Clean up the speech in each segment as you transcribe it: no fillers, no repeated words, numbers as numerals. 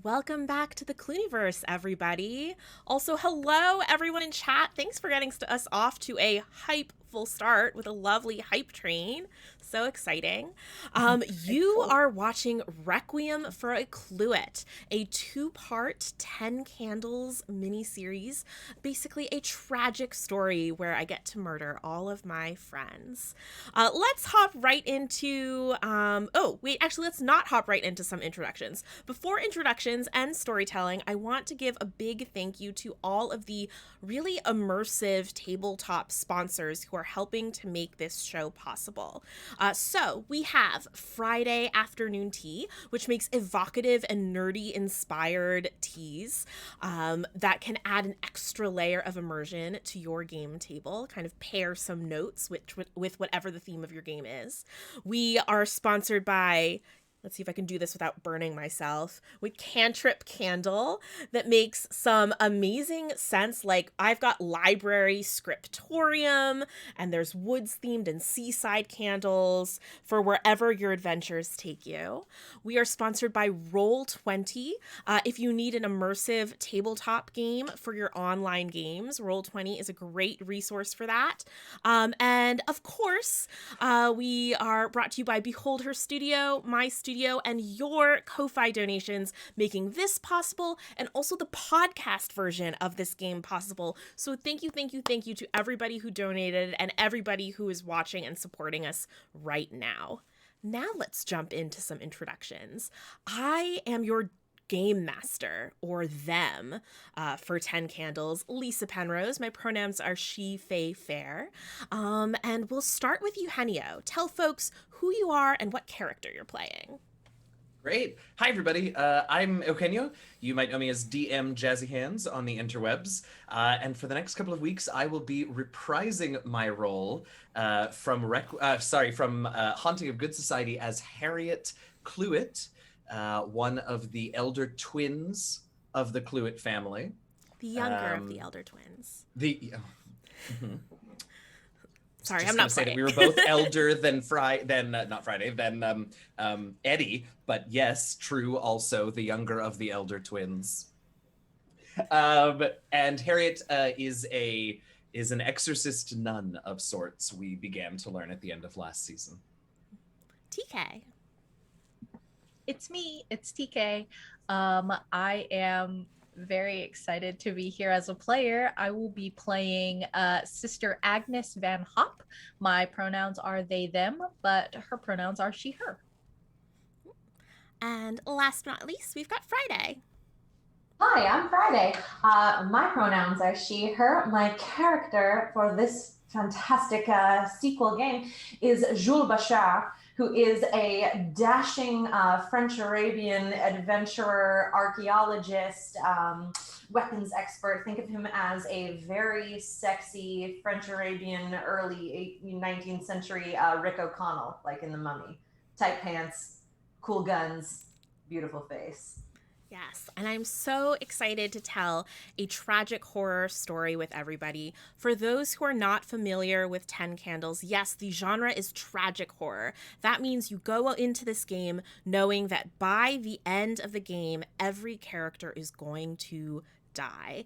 Welcome back to the Clueniverse, everybody. Also, hello, everyone in chat. Thanks for getting us off to a hypeful start with a lovely hype train. So exciting. You are watching Requiem for a Cluett, a two-part 10 Candles miniseries, basically a tragic story where I get to murder all of my friends. Let's hop right into, let's not hop right into some introductions. Before introductions and storytelling, I want to give a big thank you to all of the really immersive tabletop sponsors who are helping to make this show possible. So we have Friday Afternoon Tea, which makes evocative and nerdy inspired teas that can add an extra layer of immersion to your game table, kind of pair some notes with whatever the theme of your game is. We are sponsored by, let's see if I can do this without burning myself, with Cantrip Candle that makes some amazing scents. Like I've got library scriptorium, and there's woods themed and seaside candles for wherever your adventures take you. We are sponsored by Roll20. If you need an immersive tabletop game for your online games, Roll20 is a great resource for that. And of course, we are brought to you by Behold Her Studio, my studio, and your Ko-Fi donations making this possible, and also the podcast version of this game possible. So thank you to everybody who donated and everybody who is watching and supporting us right now. Now let's jump into some introductions. I am your game master, or them, for 10 Candles, Lysa Penrose. My pronouns are she, fey, fair. And we'll start with Eugenio. Tell folks who you are and what character you're playing. Great. Hi, everybody. I'm Eugenio. You might know me as DM Jazzy Hands on the interwebs. And for the next couple of weeks, I will be reprising my role from Haunting of Good Society as Harriet Cluett, one of the elder twins of the Cluett family. The younger of the elder twins. Sorry, Just I'm not say playing. that we were both elder than Eddie, but yes, true. Also, the younger of the elder twins. And Harriet is an exorcist nun of sorts. We began to learn at the end of last season. TK. It's me. It's TK. I am very excited to be here as a player. I will be playing Sister Agnes Van Hop. My pronouns are they, them, but her pronouns are she, her. And last but not least, we've got Friday. Hi, I'm Friday. My pronouns are she, her. My character for this fantastic sequel game is Jules Bachar, who is a dashing French-Arabian adventurer, archaeologist, weapons expert. Think of him as a very sexy French-Arabian early 19th century Rick O'Connell, like in The Mummy. Tight pants, cool guns, beautiful face. Yes, and I'm so excited to tell a tragic horror story with everybody. For those who are not familiar with 10 Candles, yes, the genre is tragic horror. That means you go into this game knowing that by the end of the game, every character is going to die.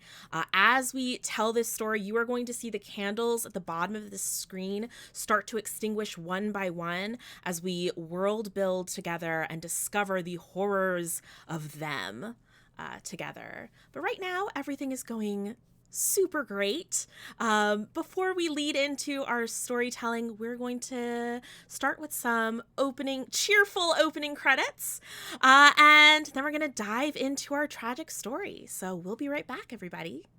As we tell this story, you are going to see the candles at the bottom of the screen start to extinguish one by one as we world build together and discover the horrors of them together. But right now, everything is going super great. Before we lead into our storytelling, we're going to start with some cheerful opening credits, and then we're going to dive into our tragic story. So we'll be right back, everybody.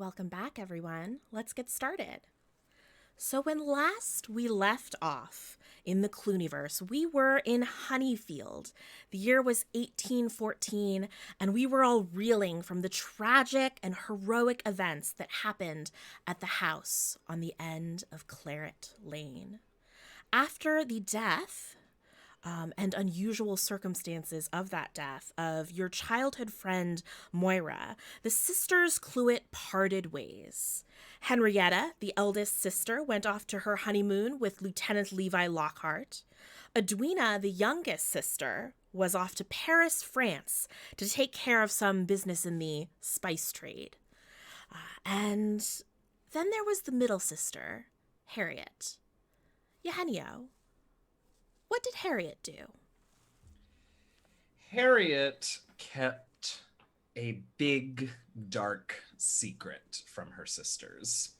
Welcome back, everyone. Let's get started. So when last we left off in the Clueniverse, we were in Honeyfield. The year was 1814, and we were all reeling from the tragic and heroic events that happened at the house on the end of Claret Lane. After the death and unusual circumstances of that death of your childhood friend Moira, the sisters Cluett parted ways. Henrietta, the eldest sister, went off to her honeymoon with Lieutenant Levi Lockhart. Edwina, the youngest sister, was off to Paris, France, to take care of some business in the spice trade. And then there was the middle sister, Harriet. Eugenio, what did Harriet do? Harriet kept a big, dark secret from her sisters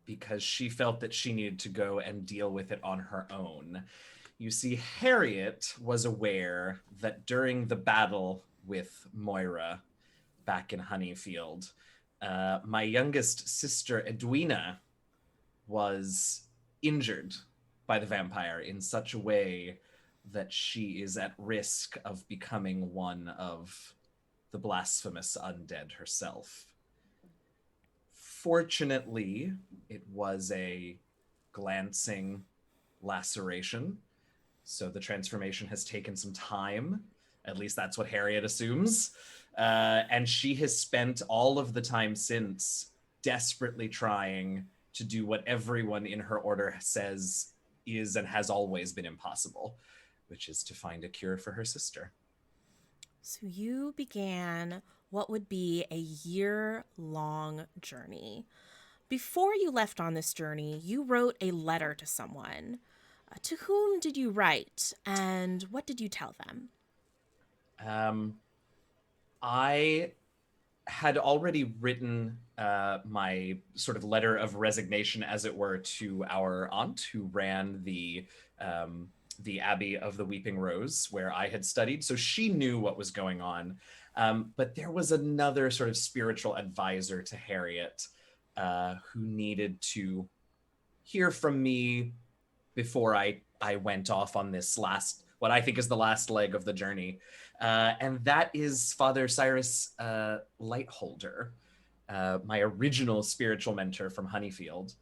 because she felt that she needed to go and deal with it on her own. You see, Harriet was aware that during the battle with Moira back in Honeyfield, my youngest sister, Edwina, was injured by the vampire in such a way that she is at risk of becoming one of the blasphemous undead herself. Fortunately, it was a glancing laceration, so the transformation has taken some time. At least that's what Harriet assumes. And she has spent all of the time since desperately trying to do what everyone in her order says is and has always been impossible, which is to find a cure for her sister. So you began what would be a year-long journey. Before you left on this journey, you wrote a letter to someone. To whom did you write, and what did you tell them? I had already written my sort of letter of resignation, as it were, to our aunt who ran the Abbey of the Weeping Rose, where I had studied. So she knew what was going on. But there was another sort of spiritual advisor to Harriet who needed to hear from me before I went off on this last, what I think is the last leg of the journey. And that is Father Cyrus Lightholder, my original spiritual mentor from Honeyfield.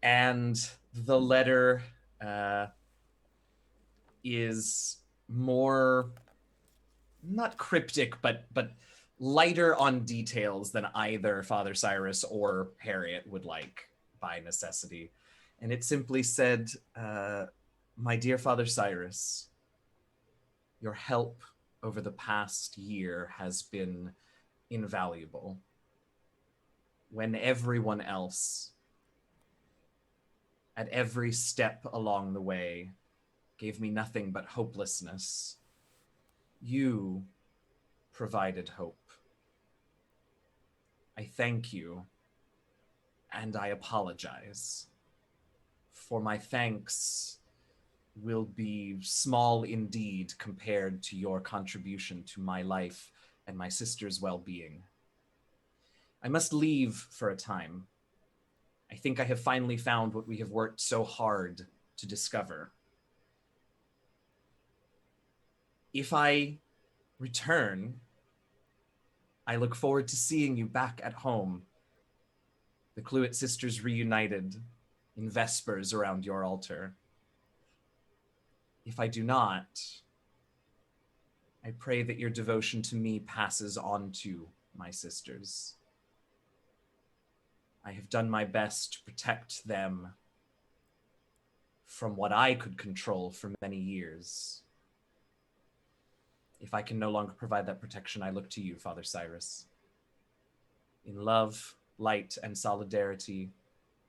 And the letter is more, not cryptic, but lighter on details than either Father Cyrus or Harriet would like by necessity. And it simply said, my dear Father Cyrus, your help over the past year has been invaluable. When everyone else, at every step along the way, gave me nothing but hopelessness, you provided hope. I thank you, and I apologize. For my thanks will be small indeed compared to your contribution to my life and my sister's well-being. I must leave for a time. I think I have finally found what we have worked so hard to discover. If I return, I look forward to seeing you back at home, the Cluett sisters reunited in vespers around your altar. If I do not, I pray that your devotion to me passes on to my sisters. I have done my best to protect them from what I could control for many years. If I can no longer provide that protection, I look to you, Father Cyrus. In love, light, and solidarity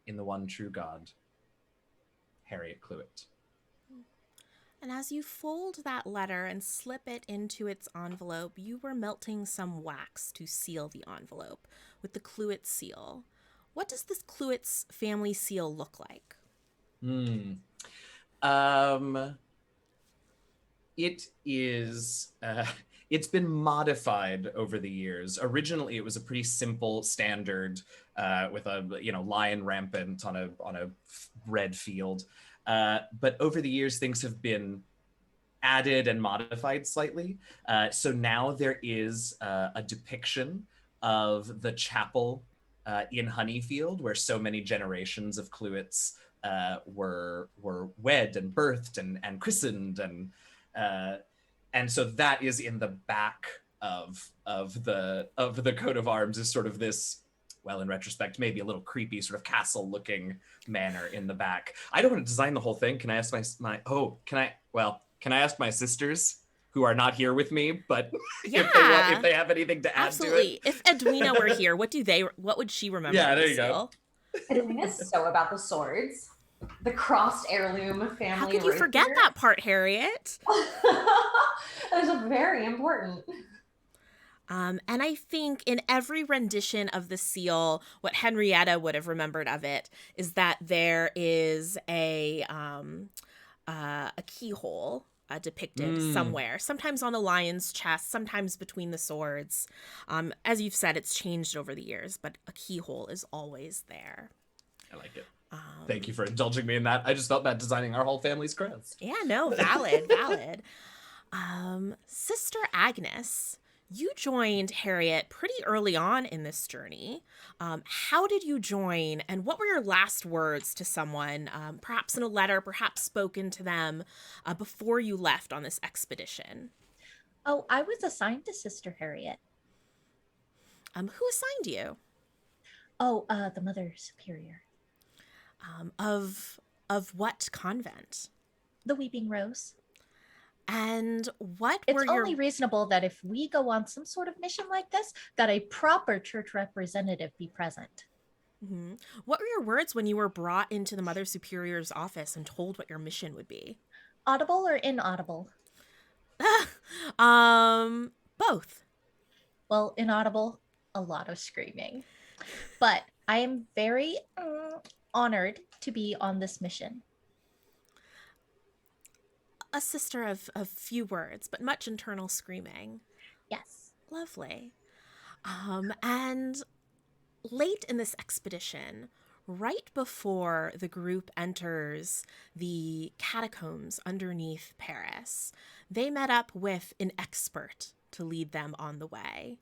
in the one true God, Harriet Cluett. And as you fold that letter and slip it into its envelope, you were melting some wax to seal the envelope with the Cluett seal. What does this Cluett's family seal look like? It it's been modified over the years. Originally, it was a pretty simple standard with a lion rampant on a red field. But over the years, things have been added and modified slightly. So now there is a depiction of the chapel in Honeyfield, where so many generations of Cluetts were wed and birthed and christened, and so that is in the back of the coat of arms, is sort of this, well, in retrospect, maybe a little creepy sort of castle-looking manor in the back. I don't want to design the whole thing. Can I ask can I ask my sisters who are not here with me, but if they have anything to add to it? If Edwina were here, what would she remember? Yeah, there you go. Edwina's so about the swords. The crossed heirloom family. How could you forget that part, Harriet? That is very important. And I think in every rendition of the seal, what Henrietta would have remembered of it is that there is a keyhole depicted somewhere, sometimes on a lion's chest, sometimes between the swords. As you've said, it's changed over the years, but a keyhole is always there. I like it. Thank you for indulging me in that. I just felt bad designing our whole family's crest. Yeah, no, valid. Sister Agnes, you joined Harriet pretty early on in this journey. How did you join, and what were your last words to someone, perhaps in a letter, perhaps spoken to them, before you left on this expedition? Oh, I was assigned to Sister Harriet. Who assigned you? Oh, the Mother Superior. Of what convent? The Weeping Rose. And what it's were your... only reasonable that if we go on some sort of mission like this, that a proper church representative be present. Mm-hmm. What were your words when you were brought into the Mother Superior's office and told what your mission would be? Audible or inaudible? Both. Well, inaudible, a lot of screaming. But I am very honored to be on this mission. A sister of few words, but much internal screaming. Yes. Lovely. And late in this expedition, right before the group enters the catacombs underneath Paris, they met up with an expert to lead them on the way.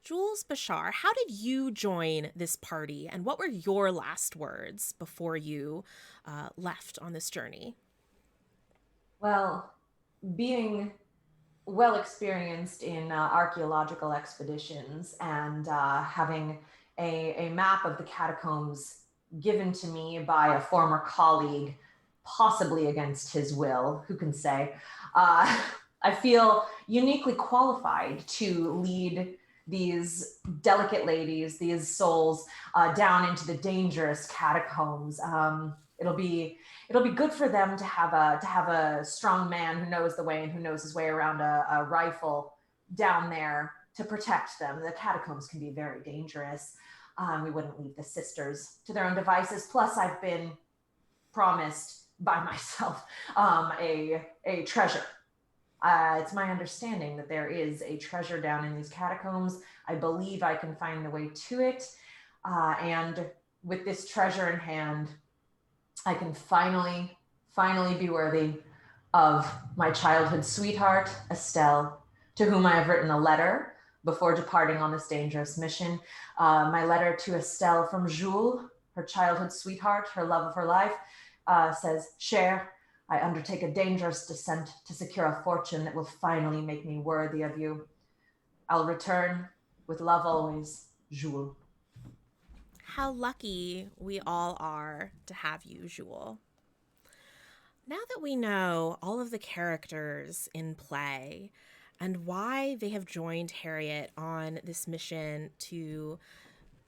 Jules Bashar, how did you join this party, and what were your last words before you left on this journey? Well, being well experienced in archaeological expeditions and having a map of the catacombs given to me by a former colleague, possibly against his will, who can say, I feel uniquely qualified to lead these delicate ladies, these souls, down into the dangerous catacombs. It'll be good for them to have a strong man who knows the way and who knows his way around a rifle down there to protect them. The catacombs can be very dangerous. We wouldn't leave the sisters to their own devices. Plus, I've been promised by myself a treasure. It's my understanding that there is a treasure down in these catacombs. I believe I can find the way to it. And with this treasure in hand, I can finally be worthy of my childhood sweetheart, Estelle, to whom I have written a letter before departing on this dangerous mission. My letter to Estelle from Jules, her childhood sweetheart, her love of her life, says, Cher, I undertake a dangerous descent to secure a fortune that will finally make me worthy of you. I'll return with love always, Jules. How lucky we all are to have you, Jules. Now that we know all of the characters in play and why they have joined Harriet on this mission to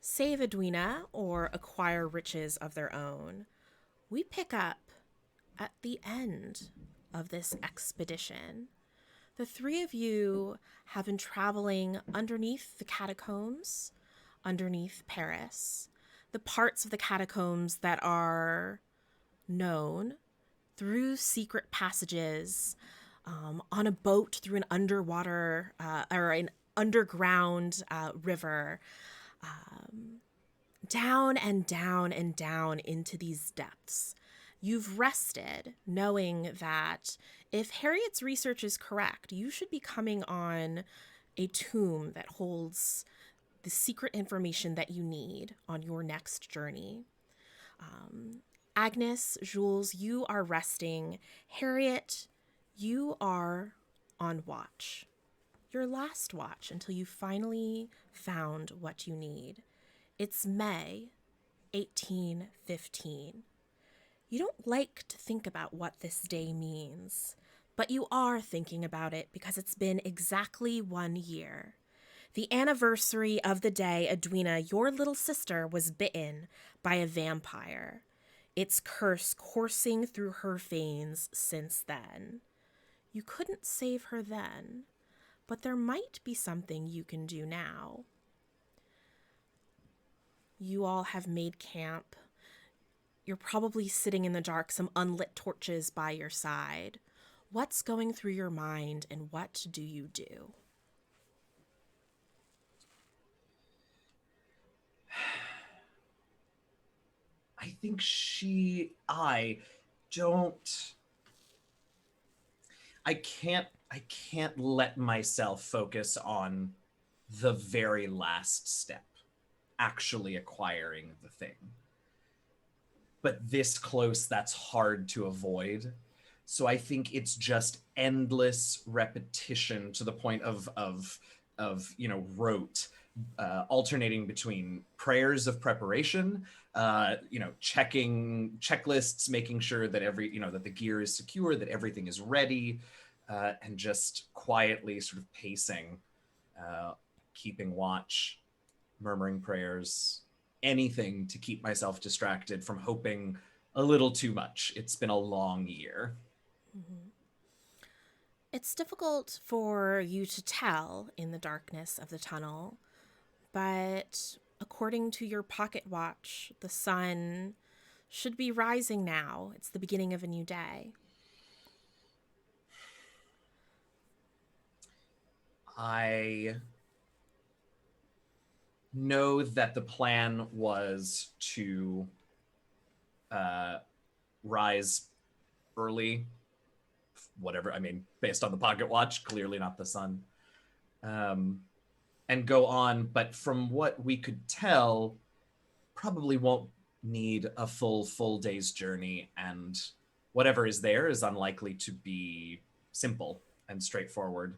save Edwina or acquire riches of their own, we pick up at the end of this expedition. The three of you have been traveling underneath the catacombs, underneath Paris, the parts of the catacombs that are known, through secret passages, on a boat through an underwater or an underground river, down and down and down into these depths. You've rested knowing that if Harriet's research is correct, you should be coming on a tomb that holds the secret information that you need on your next journey. Agnes, Jules, you are resting. Harriet, you are on watch. Your last watch until you finally found what you need. It's May 1815. You don't like to think about what this day means, but you are thinking about it because it's been exactly 1 year. The anniversary of the day Edwina, your little sister, was bitten by a vampire. Its curse coursing through her veins since then. You couldn't save her then, but there might be something you can do now. You all have made camp. You're probably sitting in the dark, some unlit torches by your side. What's going through your mind, and what do you do? I think I can't let myself focus on the very last step, actually acquiring the thing. But this close, that's hard to avoid. So I think it's just endless repetition to the point of rote, alternating between prayers of preparation, checking checklists, making sure that that the gear is secure, that everything is ready, and just quietly sort of pacing, keeping watch, murmuring prayers, anything to keep myself distracted from hoping a little too much. It's been a long year. Mm-hmm. It's difficult for you to tell in the darkness of the tunnel, but according to your pocket watch, the sun should be rising now. It's the beginning of a new day. I know that the plan was to rise early, whatever, based on the pocket watch, clearly not the sun, and go on, but from what we could tell, probably won't need a full day's journey, and whatever is there is unlikely to be simple and straightforward.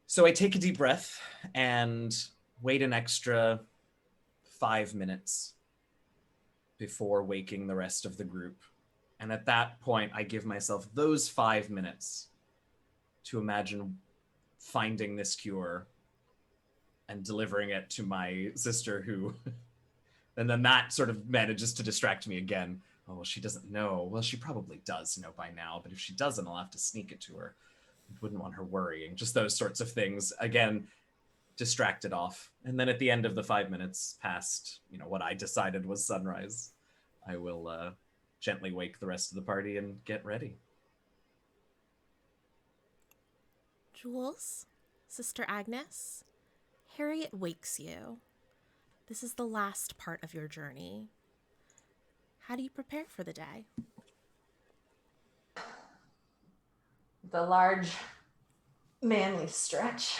So I take a deep breath and wait an extra 5 minutes before waking the rest of the group. And at that point, I give myself those 5 minutes to imagine finding this cure and delivering it to my sister, who, and then that sort of manages to distract me again. Oh, well, she doesn't know. Well, she probably does know by now, but if she doesn't, I'll have to sneak it to her. I wouldn't want her worrying. Just those sorts of things. Again, distracted off. And then at the end of the 5 minutes past, what I decided was sunrise, I will gently wake the rest of the party and get ready. Jules, Sister Agnes, Harriet wakes you. This is the last part of your journey. How do you prepare for the day? The large, manly stretch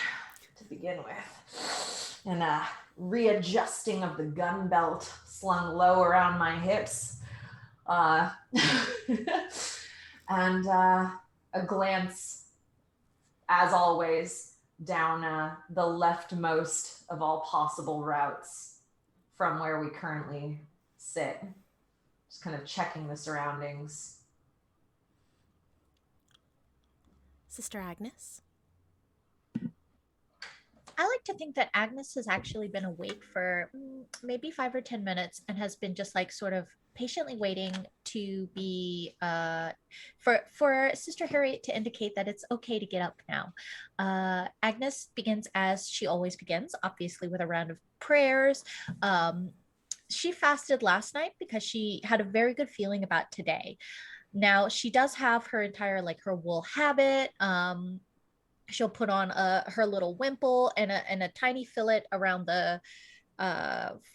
to begin with, and a readjusting of the gun belt slung low around my hips, and a glance, as always, down the leftmost of all possible routes from where we currently sit. Just kind of checking the surroundings. Sister Agnes? I like to think that Agnes has actually been awake for maybe 5 or 10 minutes and has been just like sort of patiently waiting to be for Sister Harriet to indicate that it's okay to get up now. Agnes begins as she always begins, obviously with a round of prayers. She fasted last night because she had a very good feeling about today. Now she does have her entire like her wool habit. She'll put on her little wimple and a tiny fillet around the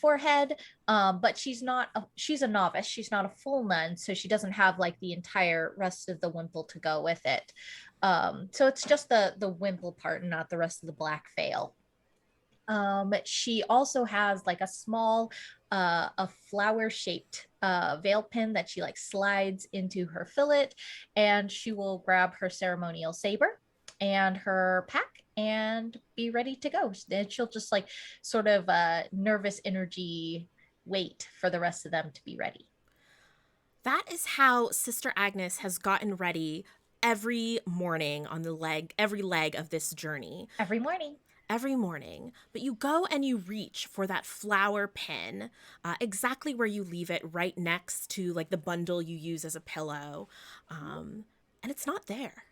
forehead, but she's a novice, she's not a full nun, so she doesn't have like the entire rest of the wimple to go with it. So it's just the wimple part and not the rest of the black veil. She also has like a small a flower shaped veil pin that she like slides into her fillet, and she will grab her ceremonial saber and her pack and be ready to go. Then she'll just like sort of nervous energy wait for the rest of them to be ready. That is how Sister Agnes has gotten ready every morning on every leg of this journey. Every morning. But you go and you reach for that flower pin, exactly where you leave it, right next to like the bundle you use as a pillow. And it's not there.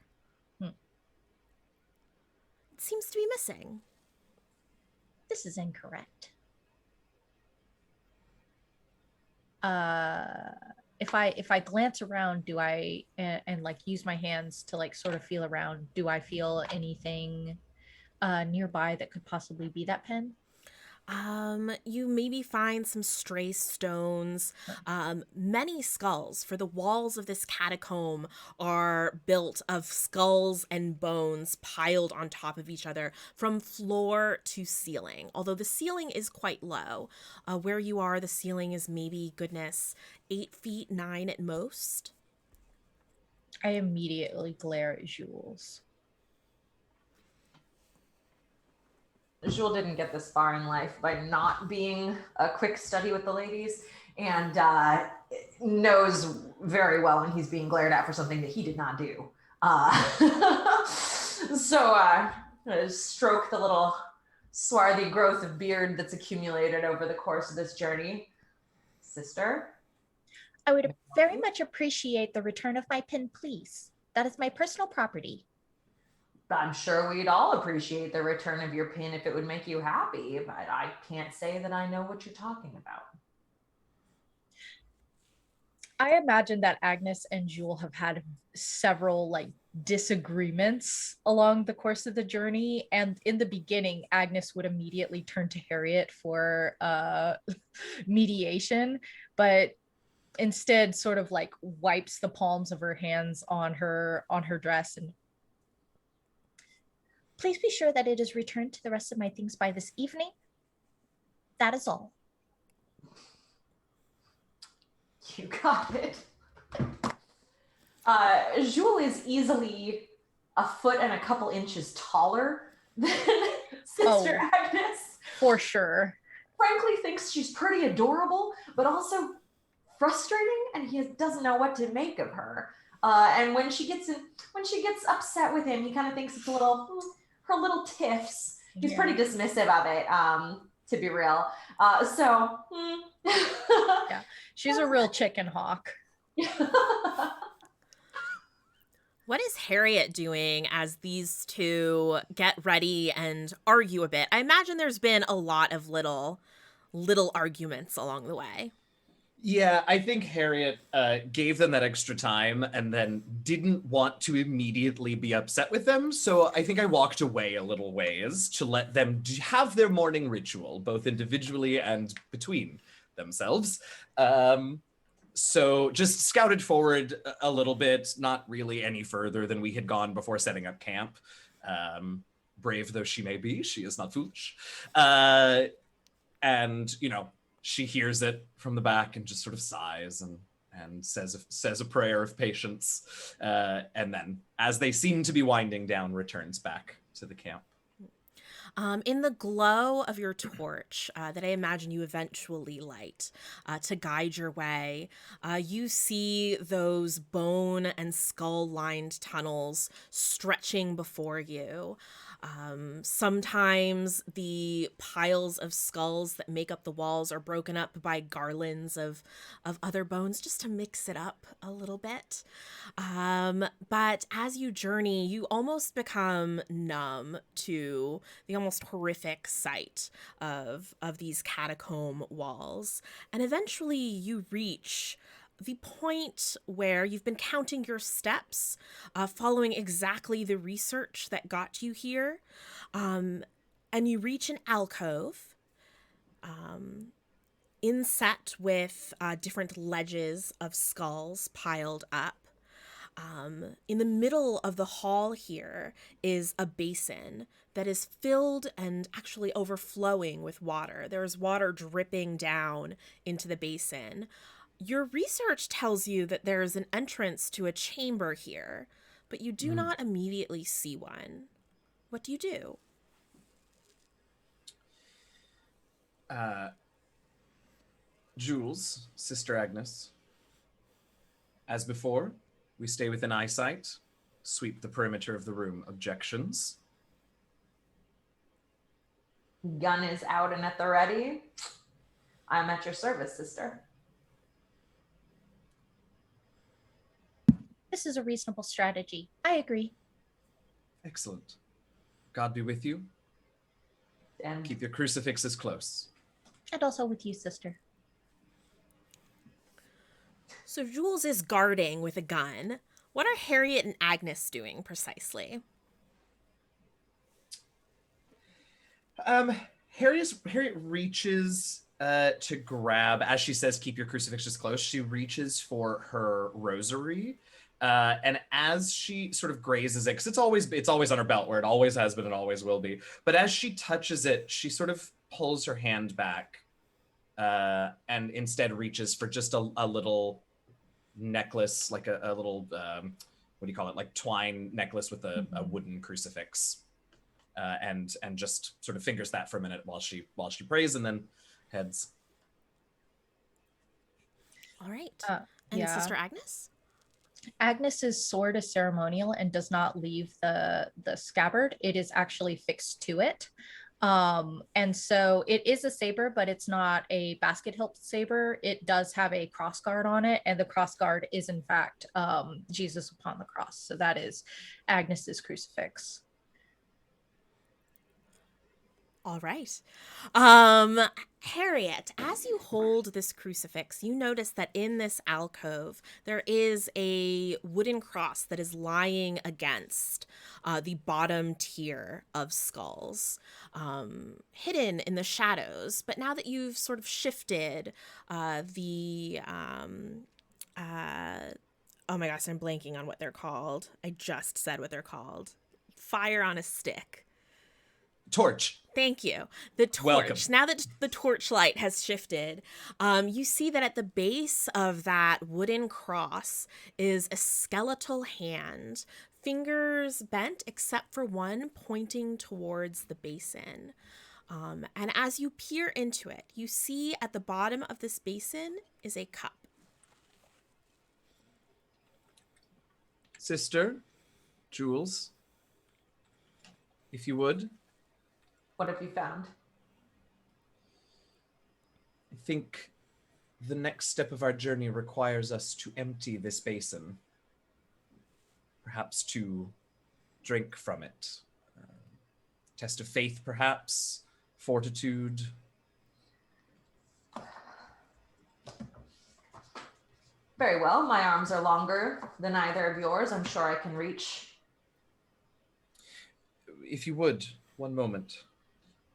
It seems to be missing. This is incorrect. If I glance around, do I and like use my hands to like sort of feel around, do I feel anything nearby that could possibly be that pen? You maybe find some stray stones, many skulls, for the walls of this catacomb are built of skulls and bones piled on top of each other from floor to ceiling, although the ceiling is quite low. Where you are, the ceiling is maybe, goodness, 8 feet 9 at most. I immediately glare at Jules. Jules didn't get this far in life by not being a quick study with the ladies, and knows very well when he's being glared at for something that he did not do. So stroke the little swarthy growth of beard that's accumulated over the course of this journey. Sister? I would very much appreciate the return of my pin, please. That is my personal property. I'm sure we'd all appreciate the return of your pin if it would make you happy, but I can't say that I know what you're talking about. I imagine that Agnes and Jewel have had several like disagreements along the course of the journey, and in the beginning Agnes would immediately turn to Harriet for mediation, but instead sort of like wipes the palms of her hands on her dress and, please be sure that it is returned to the rest of my things by this evening. That is all. You got it. Jules is easily a foot and a couple inches taller than Sister Agnes. For sure. Frankly thinks she's pretty adorable, but also frustrating, and he doesn't know what to make of her. And when she gets upset with him, he kind of thinks it's her little tiffs. He's pretty dismissive of it, to be real. Yeah, she's a real chicken hawk. What is Harriet doing as these two get ready and argue a bit? I imagine there's been a lot of little arguments along the way. Yeah, I think Harriet gave them that extra time and then didn't want to immediately be upset with them. So I think I walked away a little ways to let them have their morning ritual, both individually and between themselves. So just scouted forward a little bit, not really any further than we had gone before setting up camp. Brave though she may be, she is not foolish. And, she hears it from the back and just sort of sighs and says a prayer of patience. And then, as they seem to be winding down, returns back to the camp. In the glow of your torch that I imagine you eventually light to guide your way, you see those bone and skull-lined tunnels stretching before you. Sometimes the piles of skulls that make up the walls are broken up by garlands of other bones just to mix it up a little bit. But as you journey, you almost become numb to the almost horrific sight of these catacomb walls. And eventually you reach the point where you've been counting your steps, following exactly the research that got you here, and you reach an alcove inset with different ledges of skulls piled up. In the middle of the hall here is a basin that is filled and actually overflowing with water. There's water dripping down into the basin. Your research tells you that there's an entrance to a chamber here, but you do not immediately see one. What do you do? Jules, Sister Agnes. As before, we stay within eyesight, sweep the perimeter of the room. Objections? Gun is out and at the ready. I'm at your service, sister. This is a reasonable strategy. I agree. Excellent. God be with you. And Keep your crucifixes close. And also with you, sister. So Jules is guarding with a gun. What are Harriet and Agnes doing precisely? Harriet reaches to grab, as she says, keep your crucifixes close. She reaches for her rosary. And as she sort of grazes it, because it's always on her belt, where it always has been and always will be. But as she touches it, she sort of pulls her hand back and instead reaches for just a little necklace, like a little, what do you call it? Like twine necklace with a wooden crucifix. And just sort of fingers that for a minute while she prays, and then heads. All right. And Sister Agnes? Agnes's sword is ceremonial and does not leave the scabbard. It is actually fixed to it. And so it is a saber, but it's not a basket hilt saber. It does have a cross guard on it, and the cross guard is in fact Jesus upon the cross. So that is Agnes's crucifix. All right. Harriet, as you hold this crucifix, you notice that in this alcove, there is a wooden cross that is lying against the bottom tier of skulls, hidden in the shadows. But now that you've sort of shifted oh my gosh, I'm blanking on what they're called. I just said what they're called. Fire on a stick. Torch. Thank you. The torch. Welcome. Now that the torchlight has shifted, you see that at the base of that wooden cross is a skeletal hand, fingers bent except for one pointing towards the basin. And as you peer into it, you see at the bottom of this basin is a cup. Sister, Jules, if you would. what have you found? I think the next step of our journey requires us to empty this basin. Perhaps to drink from it. Test of faith, perhaps. Fortitude. Very well. My arms are longer than either of yours. I'm sure I can reach. If you would, one moment.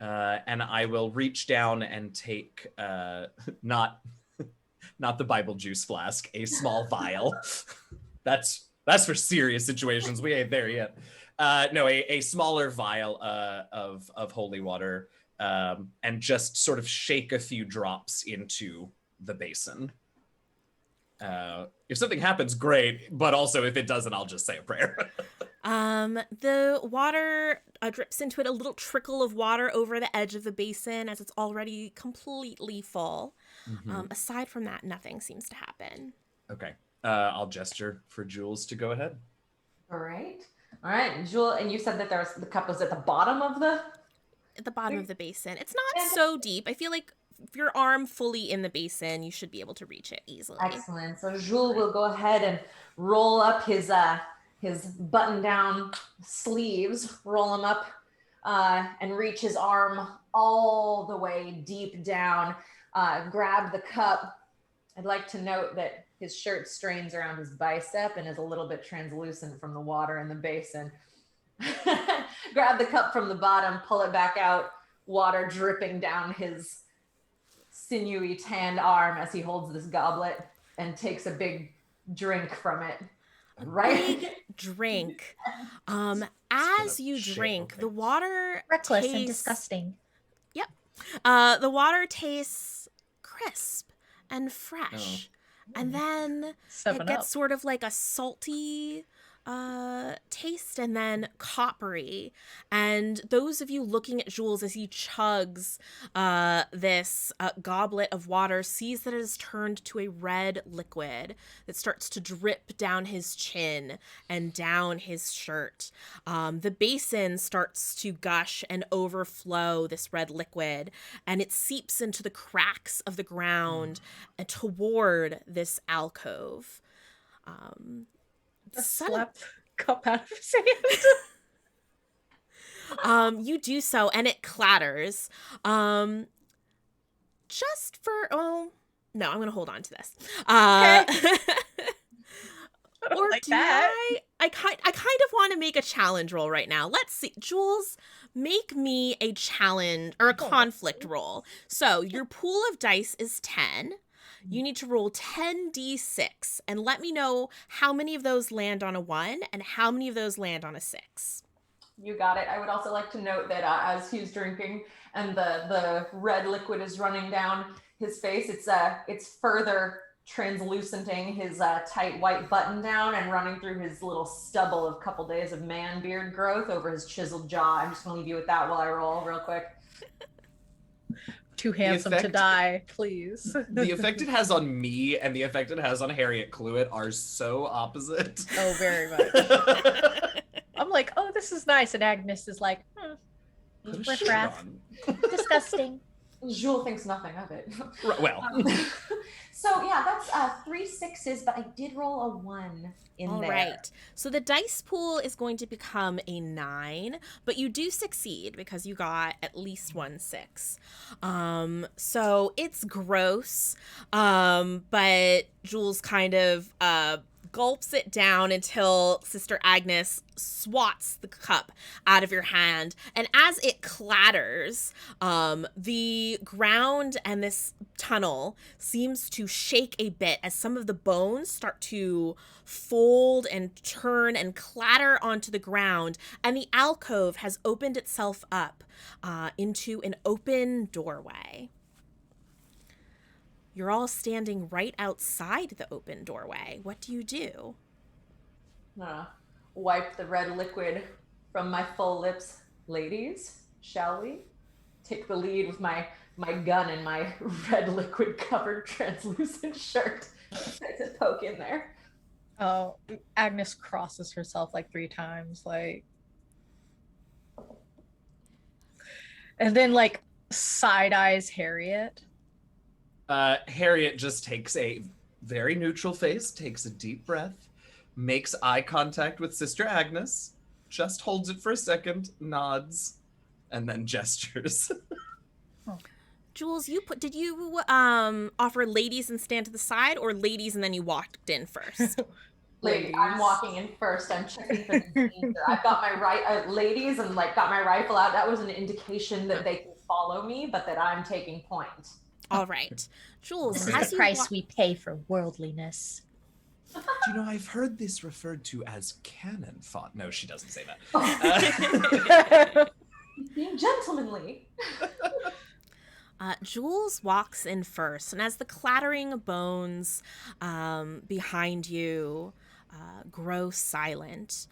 And I will reach down and take, not the Bible juice flask, a small vial. That's for serious situations. We ain't there yet. No, a smaller vial of holy water, and just sort of shake a few drops into the basin. If something happens, great. But also, if it doesn't, I'll just say a prayer. The water drips into it, a little trickle of water over the edge of the basin as it's already completely full. Mm-hmm. Aside from that, nothing seems to happen. Okay. I'll gesture for Jules to go ahead. All right. Jules, and you said that the cup was at the bottom of the... At the bottom of the basin. It's not so deep. I feel like if your arm fully in the basin, you should be able to reach it easily. Excellent. So Jules will go ahead and roll up his button-down sleeves, roll them up, and reach his arm all the way deep down, grab the cup, I'd like to note that his shirt strains around his bicep and is a little bit translucent from the water in the basin. Grab the cup from the bottom, pull it back out, water dripping down his sinewy tanned arm as he holds this goblet and takes a big drink from it. Big drink. As you drink, the water Reckless and tastes disgusting. Yep. The water tastes crisp and fresh. And then it gets sort of like a salty taste and then coppery. And those of you looking at Jules as he chugs this goblet of water sees that it has turned to a red liquid that starts to drip down his chin and down his shirt. The basin starts to gush and overflow this red liquid, and it seeps into the cracks of the ground and toward this alcove. Slap cup out of his hand. You do so, and it clatters. Just for no, I'm gonna hold on to this. Okay. Or like do that. I kind of want to make a challenge roll right now. Let's see, Jules, make me a challenge or a conflict roll. So your pool of dice is 10. You need to roll 10d6 and let me know how many of those land on a 1 and how many of those land on a 6. You got it. I would also like to note that as he's drinking and the red liquid is running down his face, it's further translucenting his tight white button down and running through his little stubble of couple days of man beard growth over his chiseled jaw. I'm just going to leave you with that while I roll real quick. Too handsome to die, please. The effect it has on me and the effect it has on Harriet Cluett are so opposite. Oh, very much. I'm like, oh, this is nice. And Agnes is like, Put a shirt riffraff. on. Disgusting. Jules thinks nothing of it. Well, So yeah, that's 3 6s, but I did roll a 1 in All there. right. So the dice pool is going to become a 9, but you do succeed because you got at least 1 6. So it's gross, but Jules kind of gulps it down until Sister Agnes swats the cup out of your hand. And as it clatters, the ground and this tunnel seems to shake a bit as some of the bones start to fold and turn and clatter onto the ground. And the alcove has opened itself up into an open doorway. You're all standing right outside the open doorway. What do you do? Wipe the red liquid from my full lips. Ladies, shall we? Take the lead with my gun and my red liquid covered translucent shirt. Try to poke in there. Oh, Agnes crosses herself like 3 times, like, and then like side eyes Harriet. Harriet just takes a very neutral face, takes a deep breath, makes eye contact with Sister Agnes, just holds it for a second, nods, and then gestures. Jules, did you offer ladies and stand to the side, or ladies and then you walked in first? Ladies. I'm walking in first. I'm checking for the danger. I've got my ladies, and like got my rifle out. That was an indication that they can follow me, but that I'm taking point. All right. Jules, This is as the you price we pay for worldliness. Do you know, I've heard this referred to as cannon fodder. No, she doesn't say that. Being gentlemanly. Jules walks in first, and as the clattering bones behind you grow silent,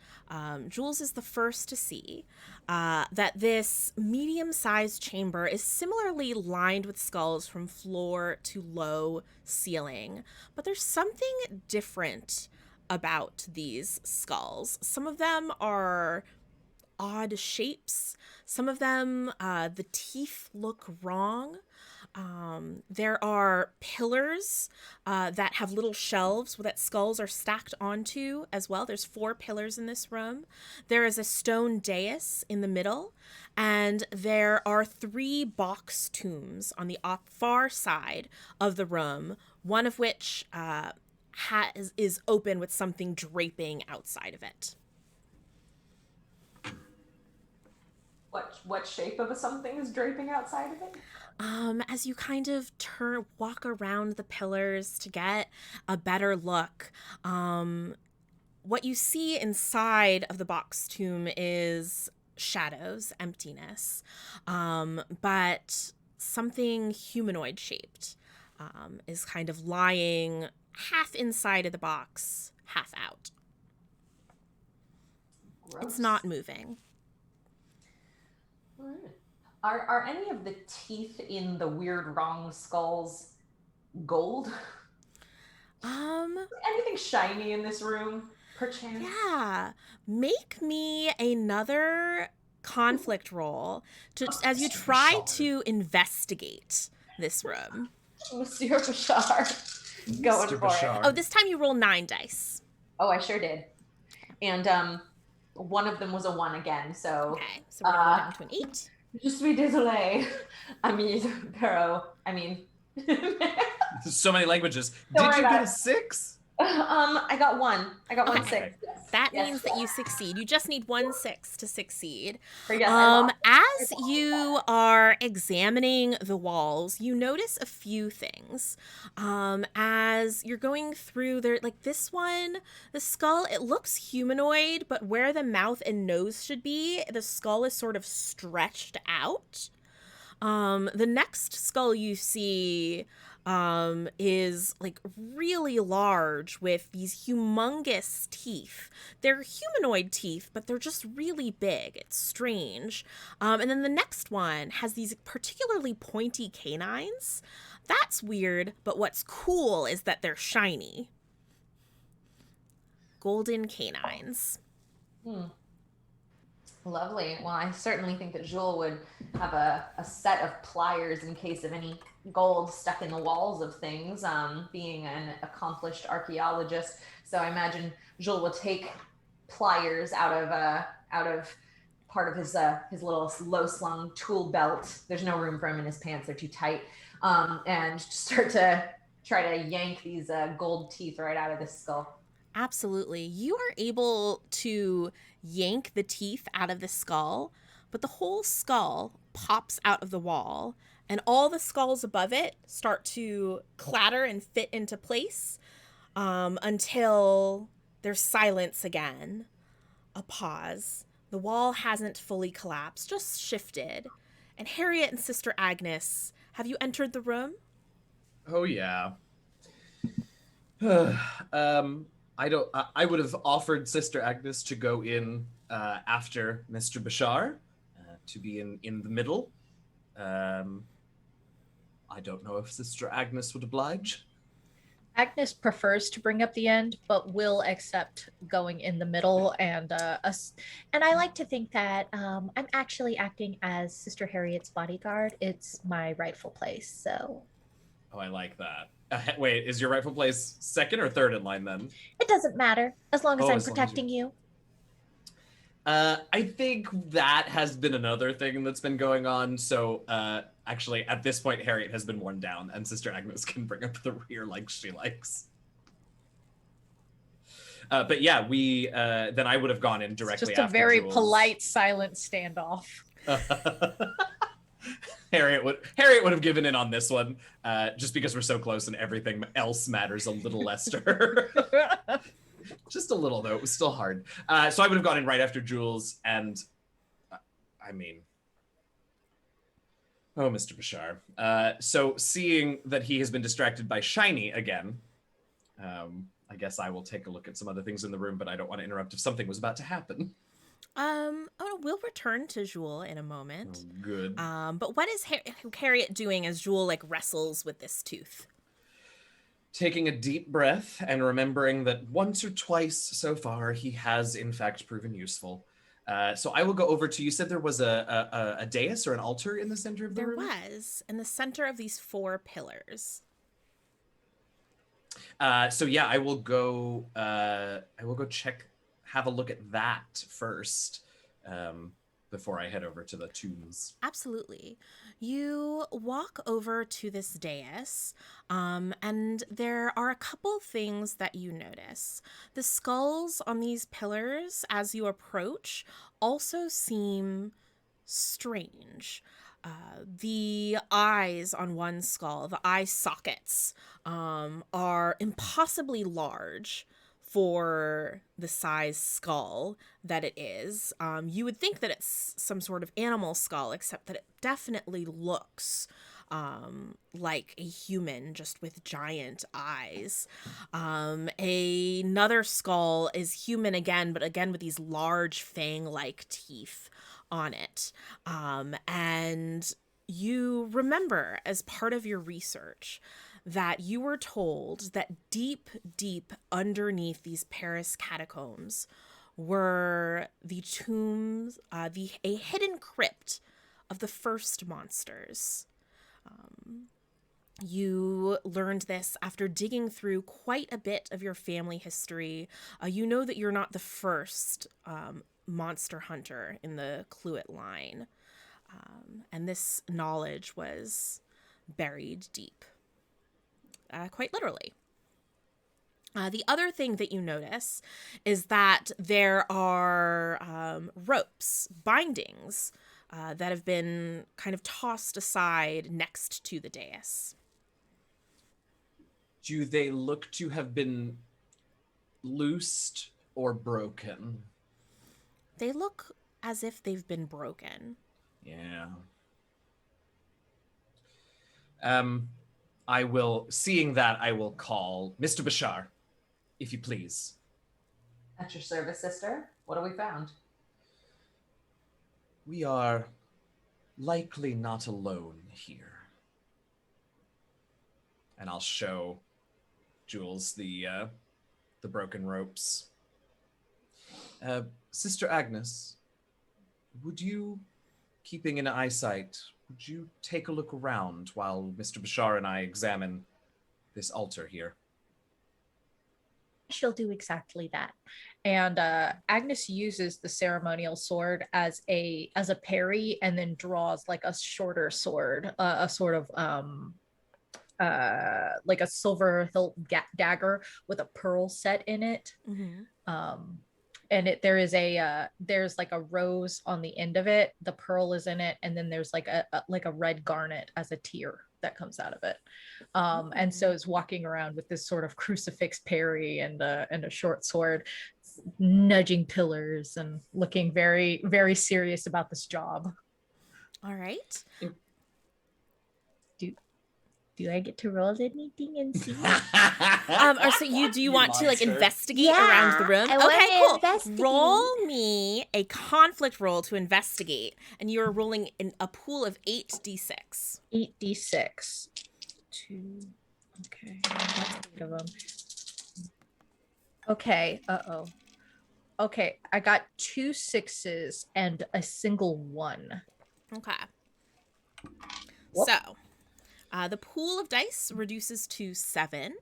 Jules is the first to see that this medium-sized chamber is similarly lined with skulls from floor to low ceiling. But there's something different about these skulls. Some of them are odd shapes. Some of them, the teeth look wrong. There are pillars that have little shelves that skulls are stacked onto as well. There's 4 pillars in this room. There is a stone dais in the middle, and there are 3 box tombs on the far side of the room, one of which is open with something draping outside of it. What shape of a something is draping outside of it? As you kind of walk around the pillars to get a better look, what you see inside of the box tomb is shadows, emptiness, but something humanoid shaped is kind of lying half inside of the box, half out. Gross. It's not moving. All right. Are any of the teeth in the weird wrong skulls gold? Anything shiny in this room, perchance? Yeah. Make me another conflict roll as you try to investigate this room. Monsieur Bashar. Going Mr. for Bashar. it. Oh, this time you roll 9 dice. Oh, I sure did. And one of them was a 1 again, so... Okay, so we're going to go down to an 8. Je suis désolé. So many languages. Don't Did worry you about get a it. 6? I got 1. I got 1 Okay. 6. Yes. That Yes. means that you succeed. You just need 1 6 to succeed. Or yes, I lost. As you are examining the walls, you notice a few things. As you're going through there, like this one, the skull, it looks humanoid, but where the mouth and nose should be, the skull is sort of stretched out. The next skull you see is like really large with these humongous teeth. They're humanoid teeth, but they're just really big. It's strange. And then the next one has these particularly pointy canines. That's weird, but what's cool is that they're shiny. Golden canines. Lovely. Well, I certainly think that Jules would have a set of pliers in case of any gold stuck in the walls of things, being an accomplished archaeologist. So I imagine Jules will take pliers out of part of his little low-slung tool belt. There's no room for him in his pants. They're too tight. And start to try to yank these gold teeth right out of this skull. Absolutely. You are able to yank the teeth out of the skull, but the whole skull pops out of the wall, and all the skulls above it start to clatter and fit into place until there's silence again. A pause. The wall hasn't fully collapsed, just shifted. And Harriet and Sister Agnes, have you entered the room? Oh, yeah. I would have offered Sister Agnes to go in after Mr. Bashar, to be in the middle. I don't know if Sister Agnes would oblige. Agnes prefers to bring up the end, but will accept going in the middle. And I like to think that I'm actually acting as Sister Harriet's bodyguard. It's my rightful place. So. Oh, I like that. Wait, is your rightful place second or third in line then? It doesn't matter as long as I'm as long as protecting you. I think that has been another thing that's been going on. So actually, at this point, Harriet has been worn down, and Sister Agnes can bring up the rear like she likes. But yeah, we then I would have gone in directly. Just a after very Jules. polite, silent standoff. Harriet would have given in on this one, just because we're so close and everything else matters a little less to her. Just a little, though. It was still hard. So I would have gone in right after Jules, and I mean, oh, Mr. Bashar. So seeing that he has been distracted by Shiny again, I guess I will take a look at some other things in the room, but I don't want to interrupt if something was about to happen. We'll return to Jules in a moment. Oh, good. But what is Harriet doing as Jules wrestles with this tooth? Taking a deep breath and remembering that once or twice so far he has in fact proven useful. So I will go over to, you said there was a dais or an altar in the center of the There room? was, in the center of these 4 pillars. So yeah, I will go check, have a look at that first, before I head over to the tombs. Absolutely. You walk over to this dais, and there are a couple things that you notice. The skulls on these pillars, as you approach, also seem strange. The eyes on one skull, the eye sockets, are impossibly large for the size skull that it is. You would think that it's some sort of animal skull, except that it definitely looks like a human, just with giant eyes. Another skull is human again, but again with these large fang-like teeth on it. And you remember, as part of your research, that you were told that deep, deep underneath these Paris catacombs were the tombs, a hidden crypt of the first monsters. You learned this after digging through quite a bit of your family history. You know that you're not the first monster hunter in the Cluett line. And this knowledge was buried deep. Quite literally. The other thing that you notice is that there are ropes, bindings, that have been kind of tossed aside next to the dais. Do they look to have been loosed or broken? They look as if they've been broken. Yeah. Seeing that, I will call Mr. Bashar, if you please. At your service, sister. What have we found? We are likely not alone here. And I'll show Jules the broken ropes. Sister Agnes, would you, keeping an eyesight, would you take a look around while Mr. Bashar and I examine this altar here? She'll do exactly that. And Agnes uses the ceremonial sword as a parry, and then draws like a shorter sword, a sort of like a silver hilt dagger with a pearl set in it. Mm-hmm. And there's like a rose on the end of it. The pearl is in it, and then there's like a red garnet as a tear that comes out of it. And so is walking around with this sort of crucifix parry and a short sword, nudging pillars and looking very, very serious about this job. All right. Do I get to roll anything and see? Or so do you want to like investigate Yeah, around the room? I Okay, wanna cool. investigate. Roll me a conflict roll to investigate, and you are rolling in a pool of 8d6. 8d6. 2. Okay. That's 8 of them. Okay. Okay. I got 2 6s and a single 1. Okay. Whoop. So, the pool of dice reduces to 7.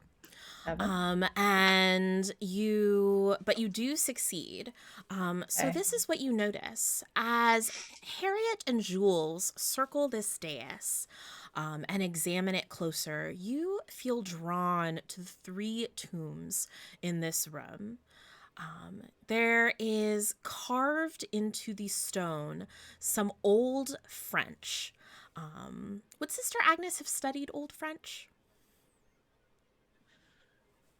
7. And you do succeed. So Okay. this is what you notice as Harriet and Jules circle this dais and examine it closer. You feel drawn to the 3 tombs in this room. There is carved into the stone some old French. Would Sister Agnes have studied Old French?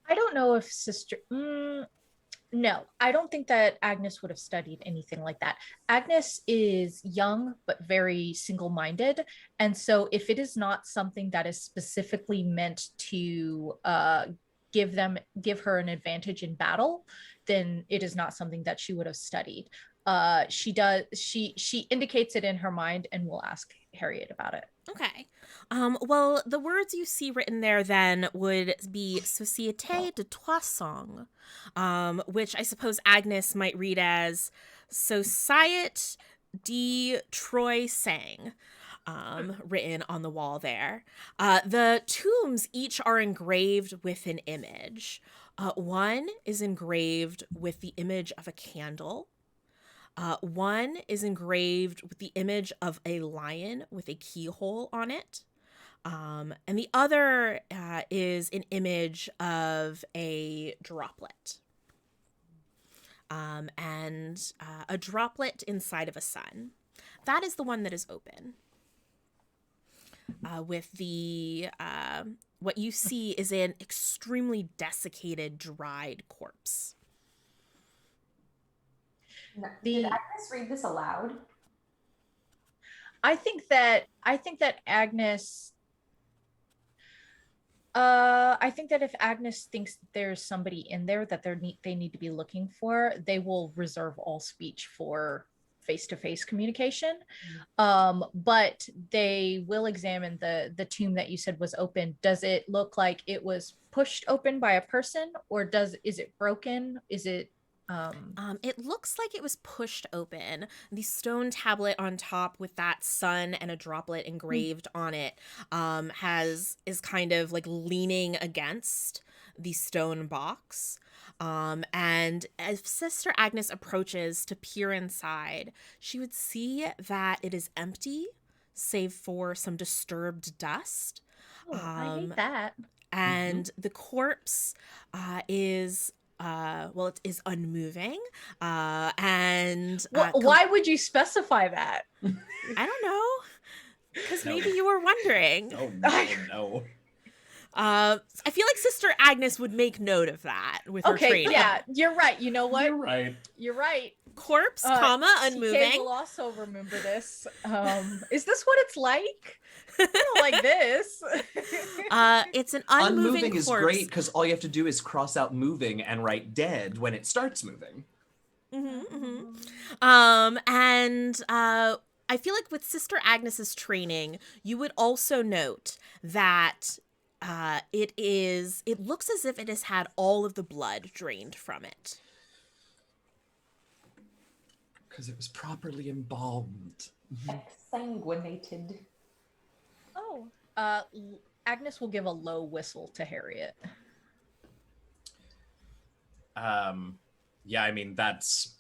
I don't know if sister. No, I don't think that Agnes would have studied anything like that. Agnes is young but very single-minded, and so if it is not something that is specifically meant to give her an advantage in battle, then it is not something that she would have studied. She indicates it in her mind, and will ask Harriet about it. Okay. Well, the words you see written there then would be Société de Toisons, which I suppose Agnes might read as So Syet D. Troy Sang, written on the wall there. The tombs each are engraved with an image. One is engraved with the image of a candle. One is engraved with the image of a lion with a keyhole on it. And the other is an image of a droplet. And a droplet inside of a sun. That is the one that is open. With the, what you see is an extremely desiccated, dried corpse. Did Agnes read this aloud? I think that Agnes. I think that if Agnes thinks there's somebody in there that they need to be looking for, they will reserve all speech for face-to-face communication. But they will examine the tomb that you said was open. Does it look like it was pushed open by a person, or is it broken? Is it it looks like it was pushed open. The stone tablet on top with that sun and a droplet engraved on it is kind of like leaning against the stone box. And as Sister Agnes approaches to peer inside, she would see that it is empty, save for some disturbed dust. I hate that. And the corpse is it is unmoving. Why would you specify that? I don't know, because maybe you were wondering. Oh no. I feel like Sister Agnes would make note of that with her training. Yeah, you're right. You know what? You're right. Corpse, unmoving. TK will also remember this. Is this what it's like? I don't like this. It's an unmoving corpse. Is great because all you have to do is cross out moving and write dead when it starts moving. And I feel like with Sister Agnes's training, you would also note that it looks as if it has had all of the blood drained from it. Because it was properly embalmed. Exsanguinated. Oh, Agnes will give a low whistle to Harriet. Yeah, I mean, that's...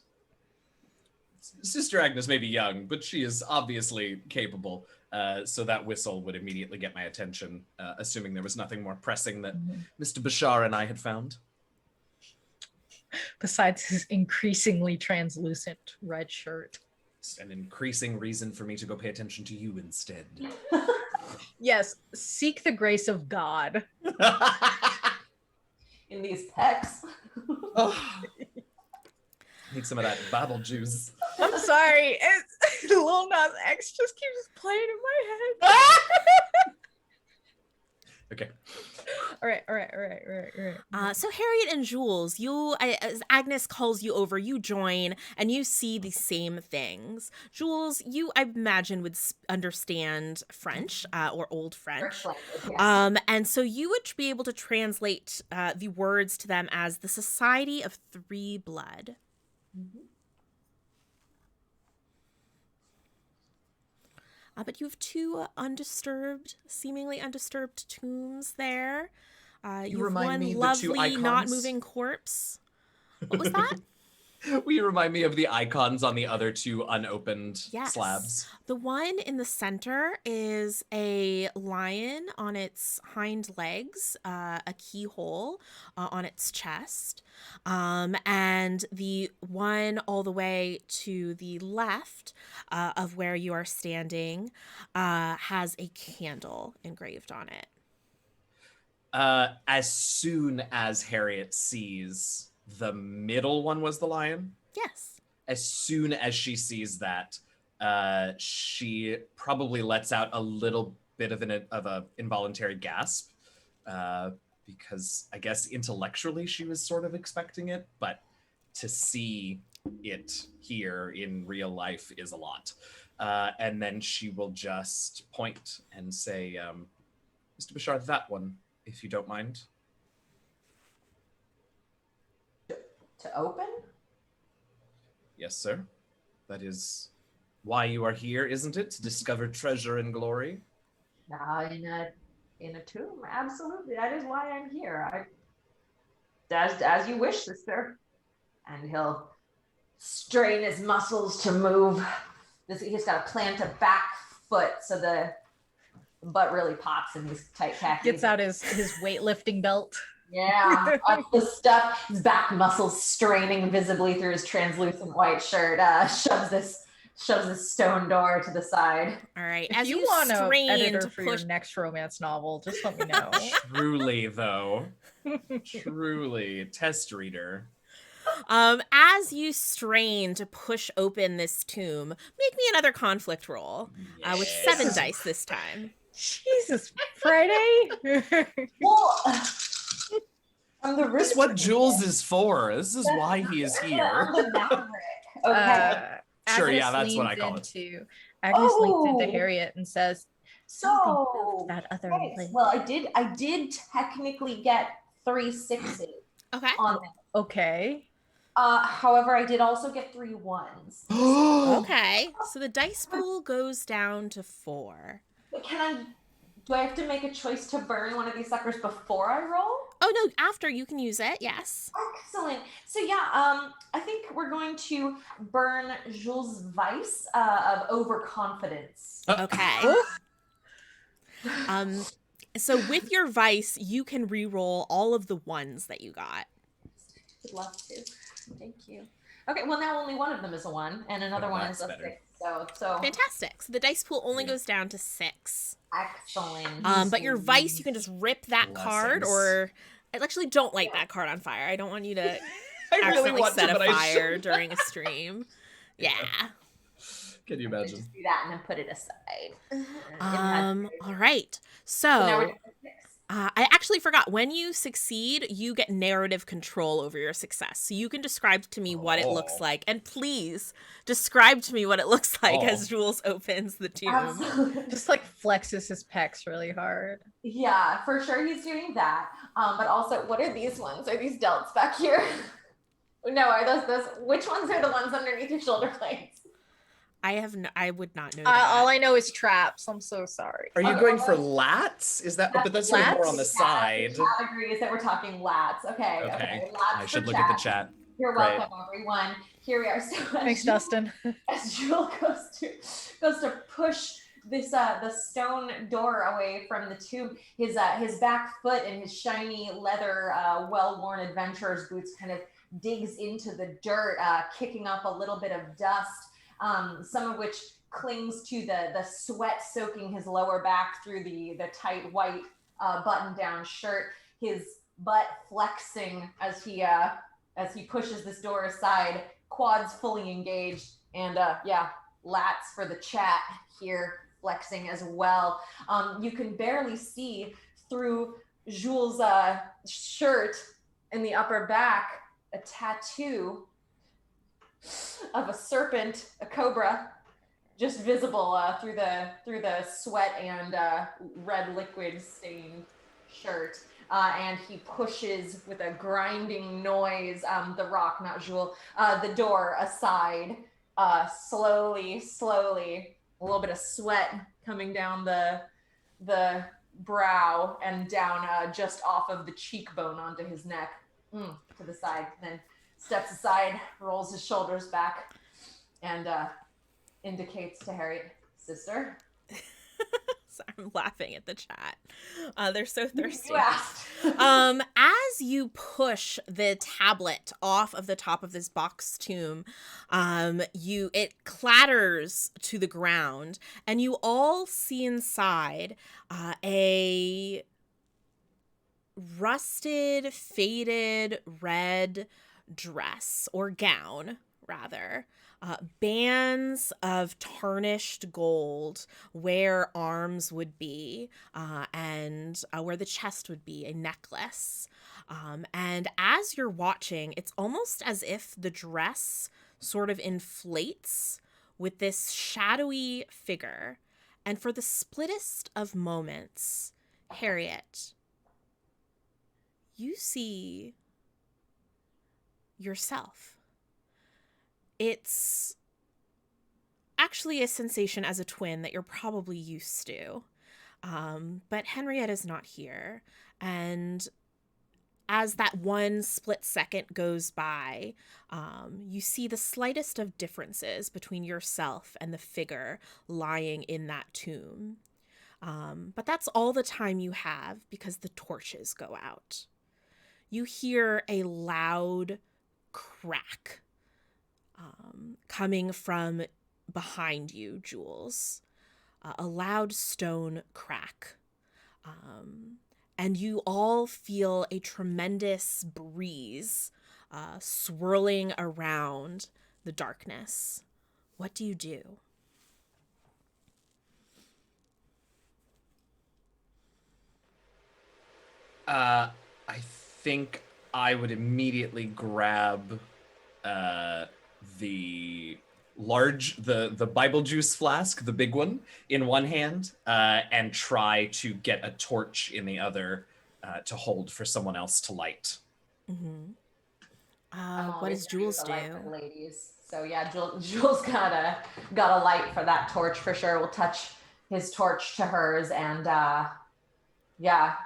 Sister Agnes may be young, but she is obviously capable. So that whistle would immediately get my attention, assuming there was nothing more pressing that Mr. Bashar and I had found. Besides his increasingly translucent red shirt. It's an increasing reason for me to go pay attention to you instead. Yes, seek the grace of God. In these texts. Need some of that Bible juice. I'm sorry. Lil Nas X just keeps playing in my head. Okay. All right. So Harriet and Jules, as Agnes calls you over, you join and you see the same things. Jules, you, I imagine, would understand French or Old French. Yes. And so you would be able to translate the words to them as the Society of Three Blood. But you have two seemingly undisturbed tombs there. You have one lovely, not moving corpse. What was that? Will you remind me of the icons on the other two unopened slabs? The one in the center is a lion on its hind legs, a keyhole on its chest. And the one all the way to the left of where you are standing has a candle engraved on it. As soon as Harriet sees the middle one was the lion? Yes. As soon as she sees that, she probably lets out a little bit of an involuntary gasp, because I guess intellectually she was sort of expecting it, but to see it here in real life is a lot. And then she will just point and say, Mr. Bashar, that one, if you don't mind. To open? Yes, sir. That is why you are here, isn't it? To discover treasure and glory? In a tomb, absolutely. That is why I'm here. As you wish, sister. And he'll strain his muscles to move. He's got to plant a back foot so the butt really pops in these tight khakis. Gets out his weightlifting belt. Yeah, the stuff, his back muscles straining visibly through his translucent white shirt, shoves this stone door to the side. All right. If As you you want an strain editor to for push, your next romance novel, just let me know. Truly, though. Truly. Test reader. as you strain to push open this tomb, make me another conflict roll with 7 dice this time. Jesus, Friday. Well, I'm the This is what Jules is for. This is why he is I'm here. the maverick. Okay. Sure, Agnes yeah, that's what I leans call it. Agnes leans into Oh. Harriet and says, "Something So about that other right. lady." Well, I did technically get 3 6s Okay. on it. Okay. However, I did also get 3 1s. Okay. So the dice pool goes down to 4. But do I have to make a choice to burn one of these suckers before I roll? Oh, no. After you can use it. Yes. Excellent. So yeah, I think we're going to burn Jules' vice of overconfidence. Okay. So with your vice, you can re-roll all of the 1s that you got. Would love to. Thank you. Okay, well now only one of them is a 1, and another one is a better. 6. So Fantastic. So the dice pool only goes down to 6. excellent. But your vice, you can just rip that card, Blessings. or I actually don't light that card on fire. I don't want you to I really accidentally want set to, a but I fire should. during a stream. Yeah. Can you I'm gonna imagine? just do that and then put it aside. All right. So now we're So down to 6. I actually forgot. When you succeed, you get narrative control over your success. So you can describe to me what it looks Oh. like. And please describe to me what it looks like Oh. as Jules opens the tomb. Absolutely. Just like flexes his pecs really hard. Yeah, for sure he's doing that. But also, what are these ones? Are these delts back here? No, are those? Which ones are the ones underneath your shoulder blades? I would not know that. All I know is traps. I'm so sorry. Are you Okay, going well, for lats? Is that? But that's sort of more on the Lats? side. The chat agrees that we're talking lats. Okay. Okay. Lats I should for look at the chat. You're Great. welcome, everyone. Here we are. So Thanks, Dustin. as Jewel goes to push this the stone door away from the tomb, his back foot and his shiny leather well-worn adventurer's boots kind of digs into the dirt, kicking up a little bit of dust, some of which clings to the sweat soaking his lower back through the tight white button-down shirt, his butt flexing as he pushes this door aside, quads fully engaged, and lats for the chat here flexing as well. You can barely see through Jules' shirt in the upper back a tattoo of a serpent, a cobra, just visible through the sweat and red liquid stained shirt. And he pushes with a grinding noise, the rock, not Jules, the door aside, slowly, a little bit of sweat coming down the brow and down just off of the cheekbone onto his neck, to the side. Then steps aside, rolls his shoulders back, and indicates to Harriet, sister. So I'm laughing at the chat. They're so thirsty. You asked. As you push the tablet off of the top of this box tomb, it clatters to the ground, and you all see inside a rusted, faded red dress, or gown, rather. Bands of tarnished gold where arms would be, and where the chest would be, a necklace. And as you're watching, it's almost as if the dress sort of inflates with this shadowy figure. And for the splittest of moments, Harriet, you see yourself. It's actually a sensation as a twin that you're probably used to. But Henrietta's not here. And as that one split second goes by, you see the slightest of differences between yourself and the figure lying in that tomb. But that's all the time you have because the torches go out. You hear a loud crack coming from behind you, Jules. A loud stone crack. And you all feel a tremendous breeze swirling around the darkness. What do you do? I think I would immediately grab the Bible juice flask, the big one, in one hand, and try to get a torch in the other to hold for someone else to light. Mm-hmm. I'm What always does gonna use Jules a light for do? the ladies. So yeah, Jules got a light for that torch for sure. We'll touch his torch to hers and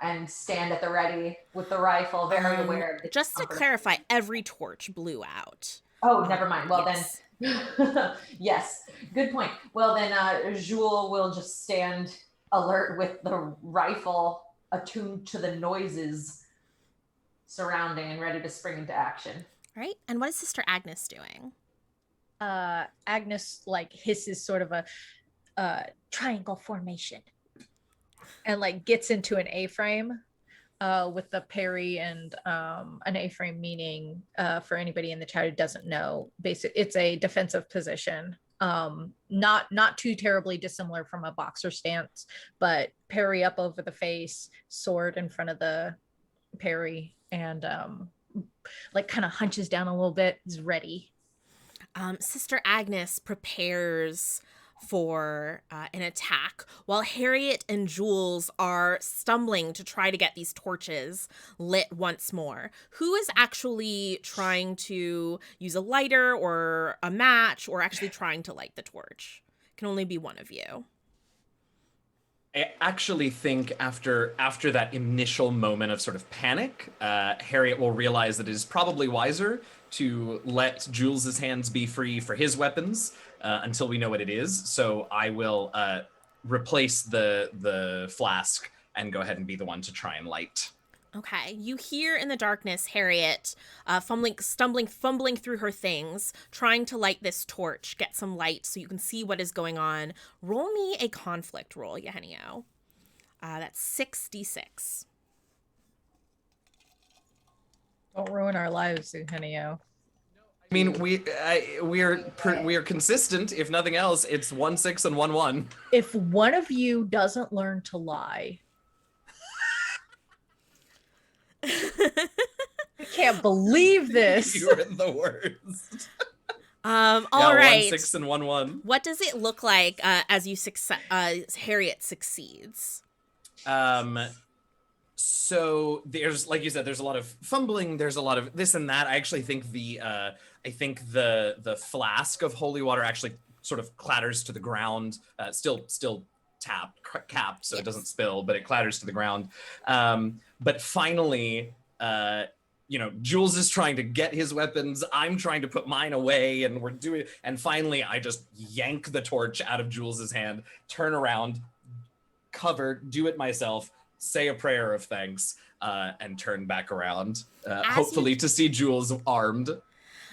and stand at the ready with the rifle, very aware of the Just to discomfort. clarify, every torch blew out. Oh, never mind. Well yes. then, yes, good point. Well then, Jules will just stand alert with the rifle attuned to the noises surrounding and ready to spring into action. All right. And what is Sister Agnes doing? Agnes like hisses sort of a triangle formation and like gets into an A-frame with the parry and an A-frame meaning for anybody in the chat who doesn't know, it's a defensive position. Not too terribly dissimilar from a boxer stance, but parry up over the face, sword in front of the parry, and like kind of hunches down a little bit, is ready. Sister Agnes prepares for an attack while Harriet and Jules are stumbling to try to get these torches lit once more. Who is actually trying to use a lighter or a match or actually trying to light the torch? Can only be one of you. I actually think after that initial moment of sort of panic, Harriet will realize that it is probably wiser to let Jules's hands be free for his weapons until we know what it is. So I will replace the flask and go ahead and be the one to try and light. Okay, you hear in the darkness Harriet fumbling through her things, trying to light this torch, get some light so you can see what is going on. Roll me a conflict roll, Eugenio. That's 6d6. Don't ruin our lives, Eugenio. I mean, we are consistent. If nothing else, it's 1 6 and 1 1. If one of you doesn't learn to lie, I can't believe this. You're the worst. All right. 1 6 and 1 1. What does it look like as Harriet succeeds? So there's, like you said, there's a lot of fumbling. There's a lot of this and that. I actually think the flask of holy water actually sort of clatters to the ground. Still capped, so Yes. It doesn't spill, but it clatters to the ground. But finally, Jules is trying to get his weapons. I'm trying to put mine away, and we're doing. And finally, I just yank the torch out of Jules's hand, turn around, cover, do it myself, say a prayer of thanks, and turn back around, hopefully to see Jules armed.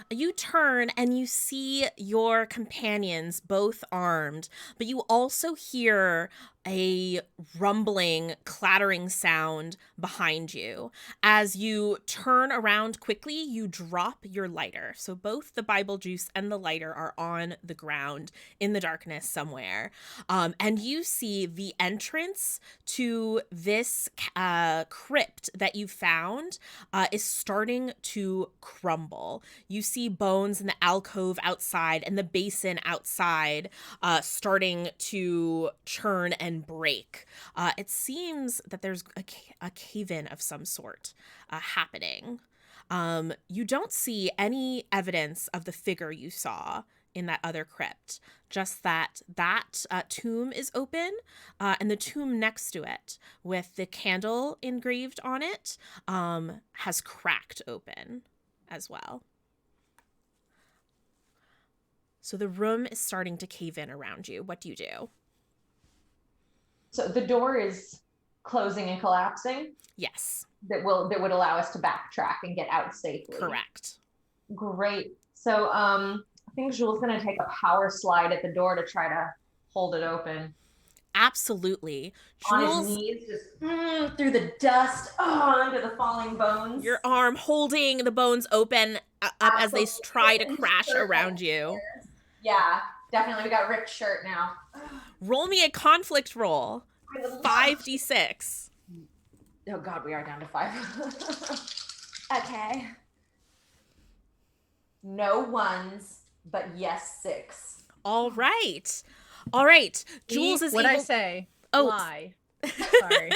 You turn and you see your companions both armed, but you also hear a rumbling, clattering sound behind you. As you turn around quickly, you drop your lighter. So both the Bible juice and the lighter are on the ground in the darkness somewhere. And you see the entrance to this crypt that you found is starting to crumble. You see bones in the alcove outside and the basin outside starting to churn and break. It seems that there's a cave-in of some sort happening. You don't see any evidence of the figure you saw in that other crypt. Just that tomb is open, and the tomb next to it, with the candle engraved on it, has cracked open as well. So the room is starting to cave in around you. What do you do? So the door is closing and collapsing? Yes. That would allow us to backtrack and get out safely. Correct. Great. So I think Jules gonna take a power slide at the door to try to hold it open. Absolutely. On Jules, his knees, just through the dust, under the falling bones. your arm holding the bones open up as they try to crash around you. Yeah, definitely. We got ripped shirt now. Roll me a conflict roll. 5d6. Oh God, we are down to 5. Okay. No ones, but yes 6. All right. Jules is What'd able... I say? Oh. Lie. Sorry.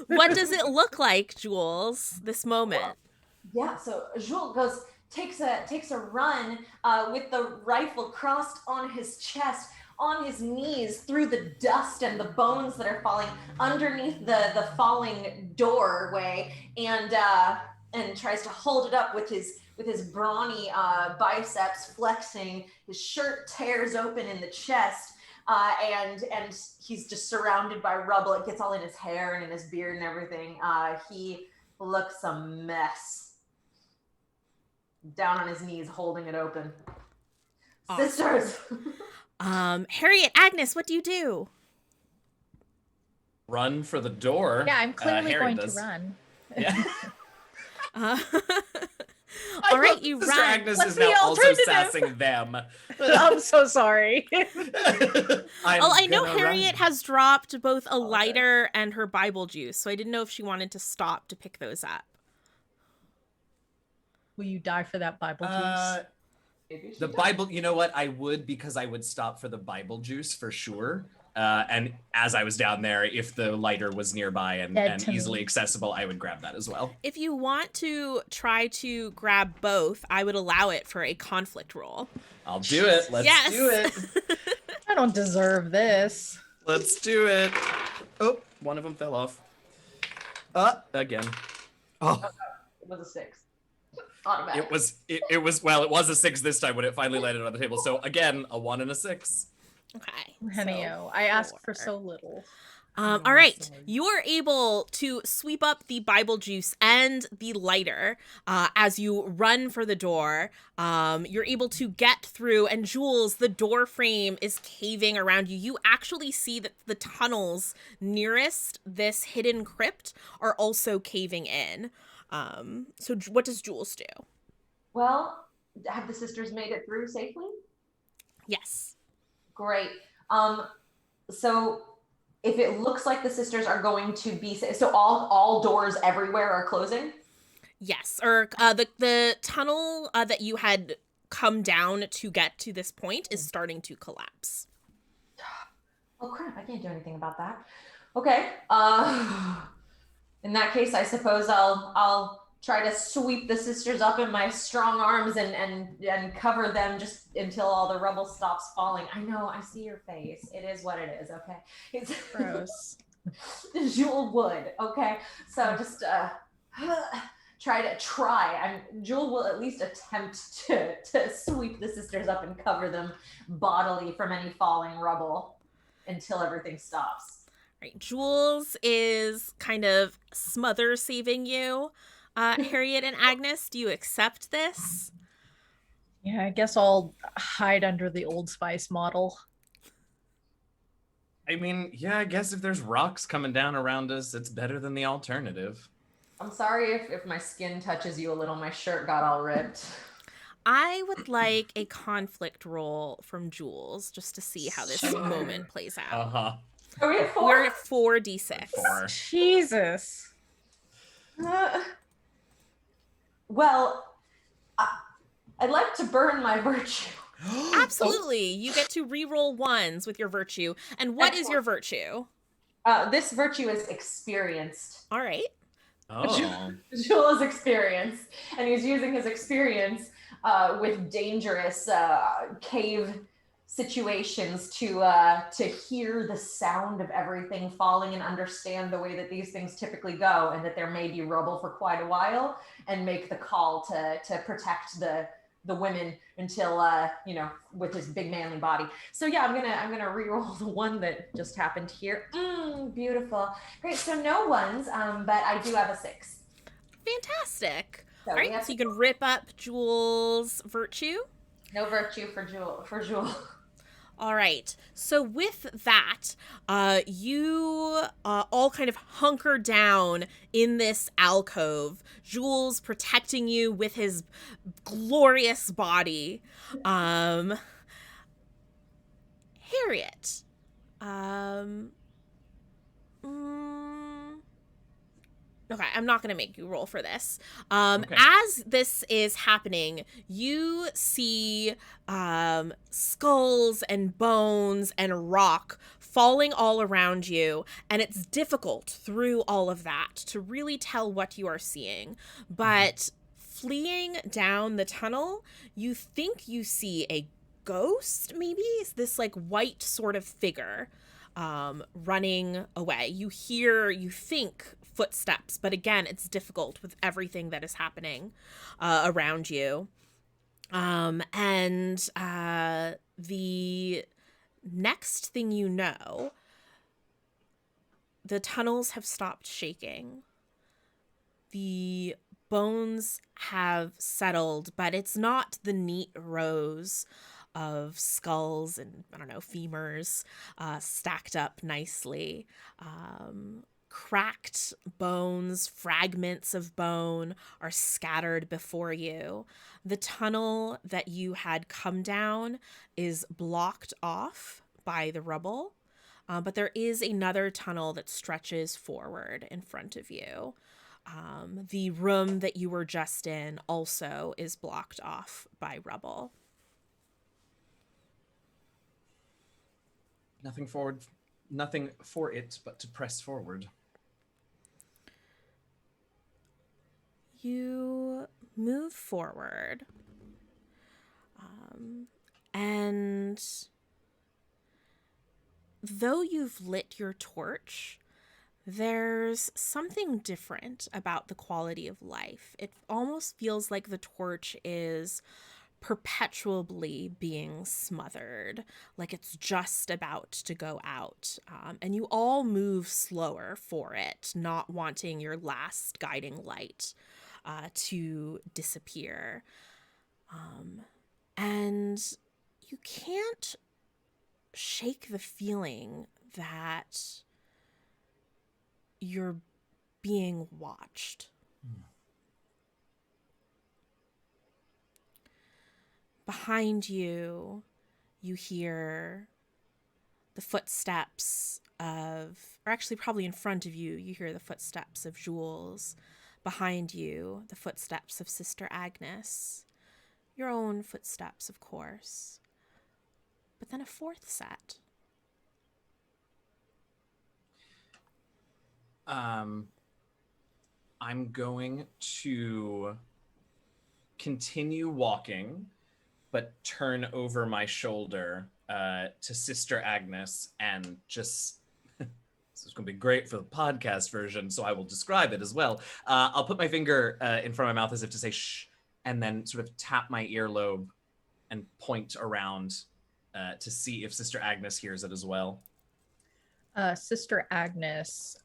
What does it look like, Jules, this moment? Yeah, so Jules takes a run with the rifle crossed on his chest, on his knees, through the dust and the bones that are falling underneath the falling doorway, and tries to hold it up with his brawny biceps flexing. His shirt tears open in the chest, and he's just surrounded by rubble. It gets all in his hair and in his beard and everything. He looks a mess. Down on his knees, holding it open. Awesome. Sisters! Harriet, Agnes, what do you do? Run for the door. Yeah, I'm clearly Harry going does. to run. Yeah. All right, you Sister run. Agnes What's is the now also alternative? sassing them. I'm so sorry. I know gonna Harriet run. has dropped both a lighter and her Bible juice, so I didn't know if she wanted to stop to pick those up. Will you die for that Bible juice? The Bible, you know what? I would, because I would stop for the Bible juice for sure. And as I was down there, if the lighter was nearby and easily accessible, I would grab that as well. If you want to try to grab both, I would allow it for a conflict roll. I'll do it. Let's Yes. do it. I don't deserve this. Let's do it. Oh, one of them fell off. Again. Oh, It was a 6. Automatic. it was a 6 this time when it finally landed on the table. So again, a 1 and a 6. Okay. Henio, I asked for so little. All right, you are able to sweep up the Bible juice and the lighter as you run for the door. You're able to get through, and Jules, the door frame is caving around you. You actually see that the tunnels nearest this hidden crypt are also caving in. So what does Jules do? Well, have the sisters made it through safely? Yes. Great. So if it looks like the sisters are going to be, so all doors everywhere are closing? Yes, or the tunnel that you had come down to get to this point is starting to collapse. Oh crap, I can't do anything about that. Okay. In that case, I suppose I'll try to sweep the sisters up in my strong arms and cover them just until all the rubble stops falling. I know, I see your face. It is what it is, okay? It's Gross. Jewel would, okay? So just Jewel will at least attempt to sweep the sisters up and cover them bodily from any falling rubble until everything stops. Right, Jules is kind of smother saving you. Harriet and Agnes, do you accept this? Yeah, I guess I'll hide under the Old Spice model. I mean, yeah, I guess if there's rocks coming down around us, it's better than the alternative. I'm sorry if my skin touches you a little. My shirt got all ripped. I would like a conflict roll from Jules just to see how this moment plays out. Uh-huh. Are we at 4? We're at 4d6. 4. Jesus. Well, I'd like to burn my virtue. Absolutely. You get to re-roll ones with your virtue. And what is your virtue? This virtue is experienced. All right. Oh. Jewel is experienced, and he's using his experience with dangerous cave situations to hear the sound of everything falling and understand the way that these things typically go, and that there may be rubble for quite a while, and make the call to protect the women until with his big manly body. So yeah, I'm gonna re-roll the one that just happened here. Beautiful. Great. So no ones, but I do have a 6. Fantastic. So All right, so you can rip up Jules' virtue. No virtue for Jewel. All right. So with that, you all kind of hunker down in this alcove. Jules protecting you with his glorious body. Harriet. Okay, I'm not going to make you roll for this. Okay. As this is happening, you see skulls and bones and rock falling all around you, and it's difficult through all of that to really tell what you are seeing. But fleeing down the tunnel, you think you see a ghost, maybe? This like white sort of figure running away. You think footsteps, but again, it's difficult with everything that is happening around you. And the next thing you know, the tunnels have stopped shaking. The bones have settled, but it's not the neat rows of skulls and, I don't know, femurs stacked up nicely. Cracked bones, fragments of bone are scattered before you. The tunnel that you had come down is blocked off by the rubble, but there is another tunnel that stretches forward in front of you. The room that you were just in also is blocked off by rubble. Nothing for it but to press forward. You move forward, and though you've lit your torch, there's something different about the quality of life. It almost feels like the torch is perpetually being smothered, like it's just about to go out. And you all move slower for it, not wanting your last guiding light to disappear. And you can't shake the feeling that you're being watched. Behind you, you hear the footsteps or actually probably in front of you, you hear the footsteps of Jules. Behind you, the footsteps of Sister Agnes. Your own footsteps, of course. But then a fourth set. I'm going to continue walking, but turn over my shoulder to Sister Agnes and just... This is going to be great for the podcast version, so I will describe it as well. I'll put my finger in front of my mouth as if to say shh, and then sort of tap my earlobe and point around to see if Sister Agnes hears it as well. Sister Agnes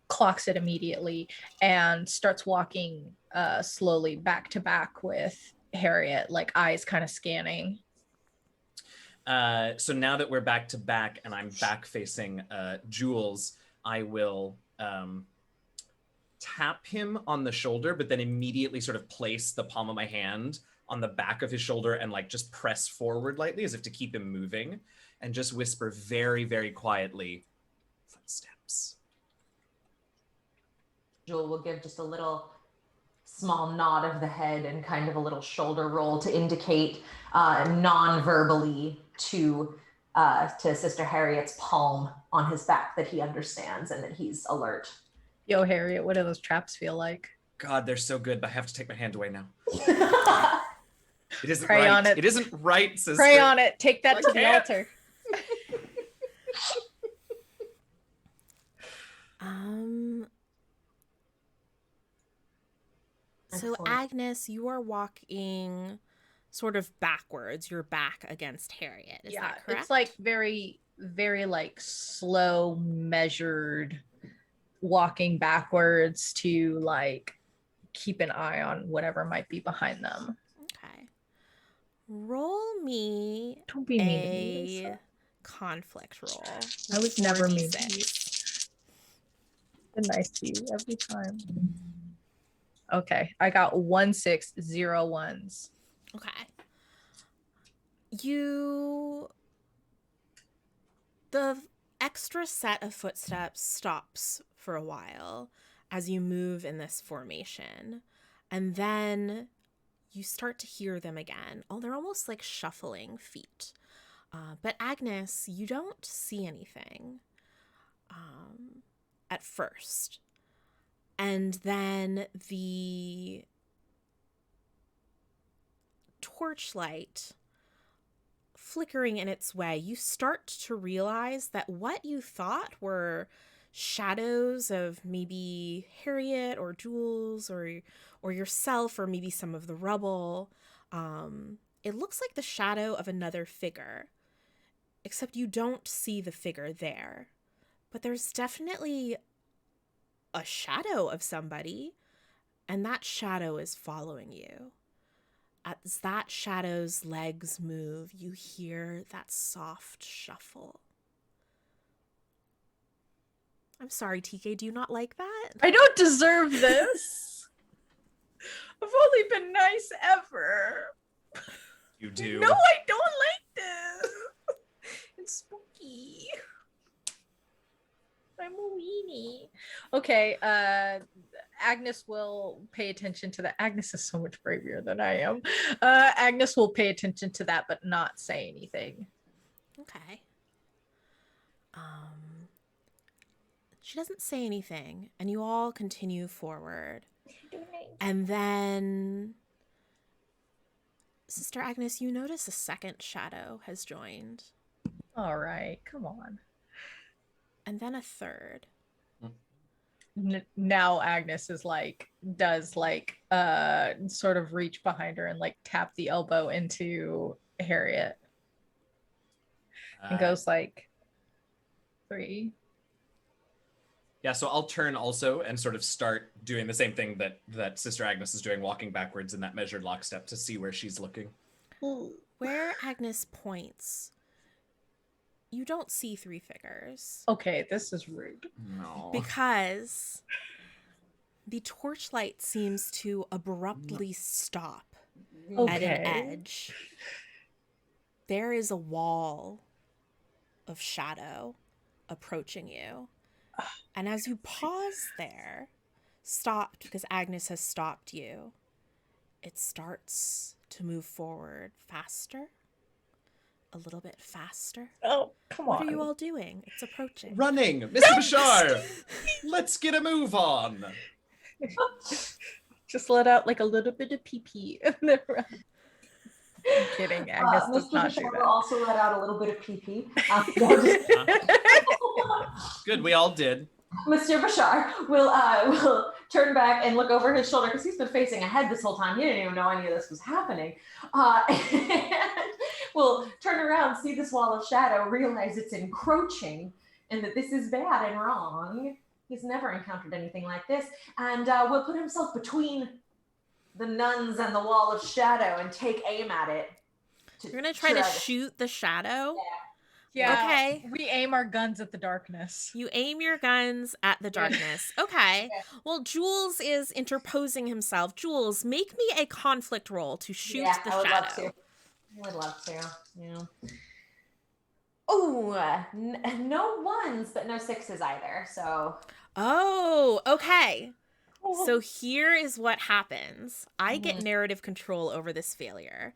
clocks it immediately and starts walking slowly back to back with Harriet, like eyes kind of scanning. So now that we're back to back and I'm back facing Jules, I will tap him on the shoulder, but then immediately sort of place the palm of my hand on the back of his shoulder and like just press forward lightly as if to keep him moving, and just whisper very, very quietly, footsteps. Jewel will give just a little small nod of the head and kind of a little shoulder roll to indicate non-verbally to Sister Harriet's palm on his back that he understands and that he's alert. Yo, Harriet, what do those traps feel like? God, they're so good, but I have to take my hand away now. It isn't Pray right. on it. It isn't right, sister. Pray on it. Take that I to the can't. altar. So Excellent. Agnes, you are walking sort of backwards. You're back against Harriet. Is that correct? It's like very, very like slow, measured walking backwards to like keep an eye on whatever might be behind them. Okay. Roll me Don't be mean to me, a Lisa. conflict roll. I was never mean to 4d6. you. Been nice to you every time. Okay, I got 1 6 0 1s. Okay. The extra set of footsteps stops for a while as you move in this formation. And then you start to hear them again. Oh, they're almost like shuffling feet. But Agnes, you don't see anything at first. And then the torchlight flickering in its way, you start to realize that what you thought were shadows of maybe Harriet or Jules or yourself or maybe some of the rubble, it looks like the shadow of another figure, except you don't see the figure there. But there's definitely a shadow of somebody, and that shadow is following you. As that shadow's legs move, you hear that soft shuffle. I'm sorry, TK, do you not like that? I don't deserve this. I've only been nice ever. You do. No, I don't like this. It's spooky. I'm a weenie. Okay, Agnes will pay attention to that. Agnes is so much braver than I am. Agnes will pay attention to that, but not say anything. Okay. She doesn't say anything, and you all continue forward. And then, Sister Agnes, you notice a second shadow has joined. All right, come on. And then a third. Now Agnes is like, does like, sort of reach behind her and like tap the elbow into Harriet. And goes like, 3. Yeah, so I'll turn also and sort of start doing the same thing that Sister Agnes is doing, walking backwards in that measured lockstep to see where she's looking. Where Agnes points, you don't see 3 figures. Okay, this is rude. No. Because the torchlight seems to abruptly stop at an edge. There is a wall of shadow approaching you. And as you pause there, stopped because Agnes has stopped you, it starts to move forward faster, a little bit faster. Oh, come on. What are you all doing? It's approaching. Running! Mr. Bashar! Let's get a move on! Just let out like a little bit of pee-pee and then run. I'm kidding. Agnes does Mr. not Bashar do will that. also let out a little bit of pee-pee. Good, we all did. Mr. Bashar will turn back and look over his shoulder because he's been facing ahead this whole time. He didn't even know any of this was happening. And will turn around, see this wall of shadow, realize it's encroaching and that this is bad and wrong. He's never encountered anything like this. And will put himself between the nuns and the wall of shadow and take aim at it. You're going to try to shoot the shadow? Yeah. Okay. We aim our guns at the darkness. You aim your guns at the darkness. Okay. Well, Jules is interposing himself. Jules, make me a conflict roll to shoot the shadow. I would love to. Yeah. Oh, no 1s, but no 6s either. So. Oh, okay. So here is what happens. I get narrative control over this failure.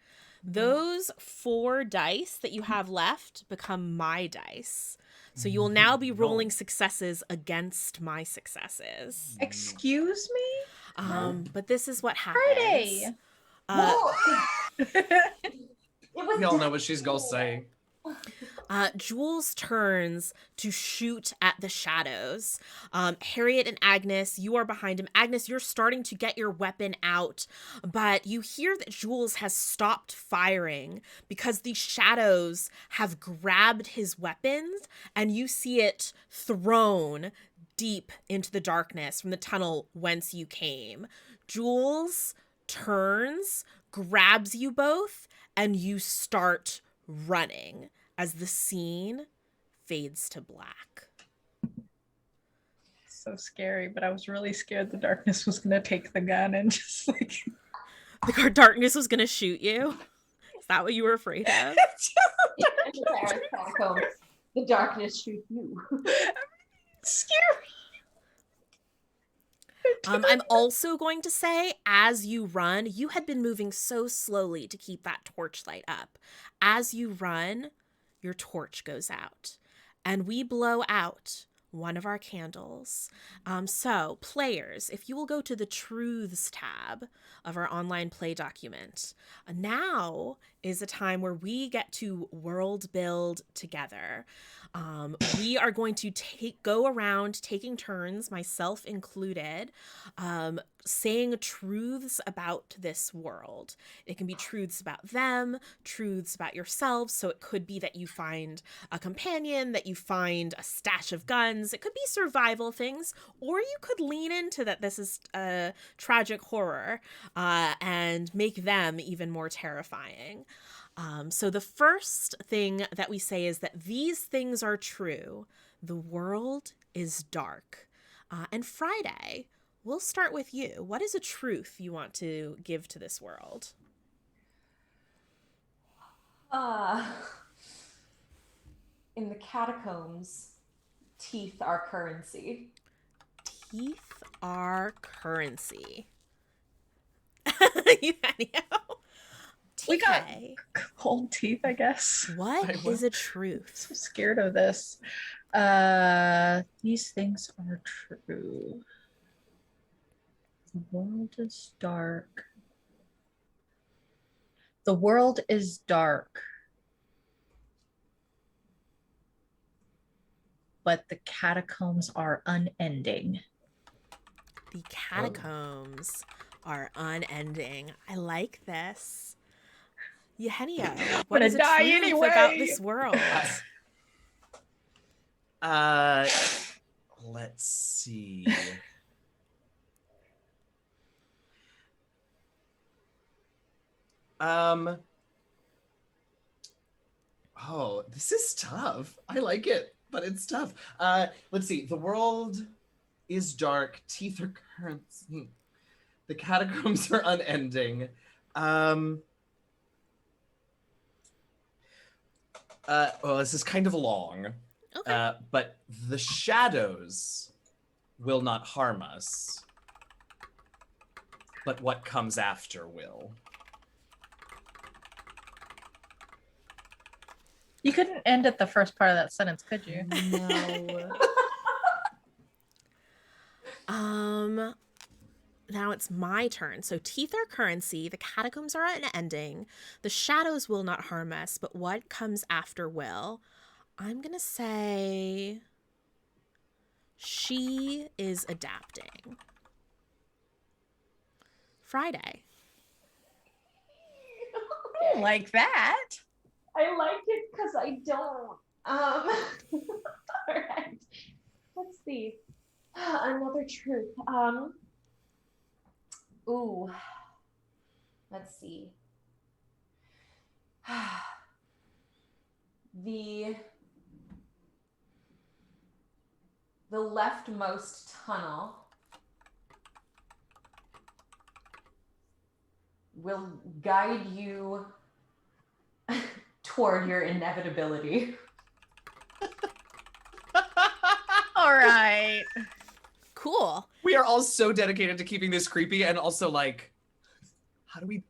Those 4 dice that you have left become my dice. So you will now be rolling successes against my successes. Excuse me? But this is what happens. Friday. Well, it was We all know what she's gonna say. Jules turns to shoot at the shadows. Harriet and Agnes, you are behind him. Agnes, you're starting to get your weapon out, but you hear that Jules has stopped firing because the shadows have grabbed his weapons, and you see it thrown deep into the darkness from the tunnel whence you came. Jules turns, grabs you both, and you start running as the scene fades to black. So scary, but I was really scared the darkness was gonna take the gun and just like The darkness was gonna shoot you? Is that what you were afraid of? The darkness shoots you. scary. I'm also going to say, as you run, you had been moving so slowly to keep that torchlight up. As you run, your torch goes out, and we blow out one of our candles. So, players, if you will go to the Truths tab of our online play document, now is a time where we get to world build together. We are going to go around taking turns, myself included, saying truths about this world. It can be truths about them, truths about yourselves. So it could be that you find a companion, that you find a stash of guns. It could be survival things, or you could lean into that this is a tragic horror and make them even more terrifying. So the first thing that we say is that these things are true. The world is dark. And Friday, we'll start with you. What is a truth you want to give to this world? In the catacombs, teeth are currency. Teeth are currency. Eugenio. We got TK, cold teeth, I guess. what is a truth? So scared of this. These things are true. The world is dark. The world is dark. But the catacombs are unending. The catacombs are unending. I like this. Eugenio, what gonna is a die truth anyway. about this world? Let's see. Oh, this is tough. I like it, but it's tough. Let's see. The world is dark. Teeth are currency. The catacombs are unending. Well, this is kind of long. Okay. But the shadows will not harm us. But what comes after will. You couldn't end at the first part of that sentence, could you? No. Now it's my turn. So teeth are currency. The catacombs are unending. The shadows will not harm us, but what comes after will. I'm going to say she is adapting. Friday. I don't like that. I like it because I don't. All right. Let's see. Another truth. Ooh. Let's see. The leftmost tunnel will guide you toward your inevitability. All right. Cool. We are all so dedicated to keeping this creepy, and also like, how do we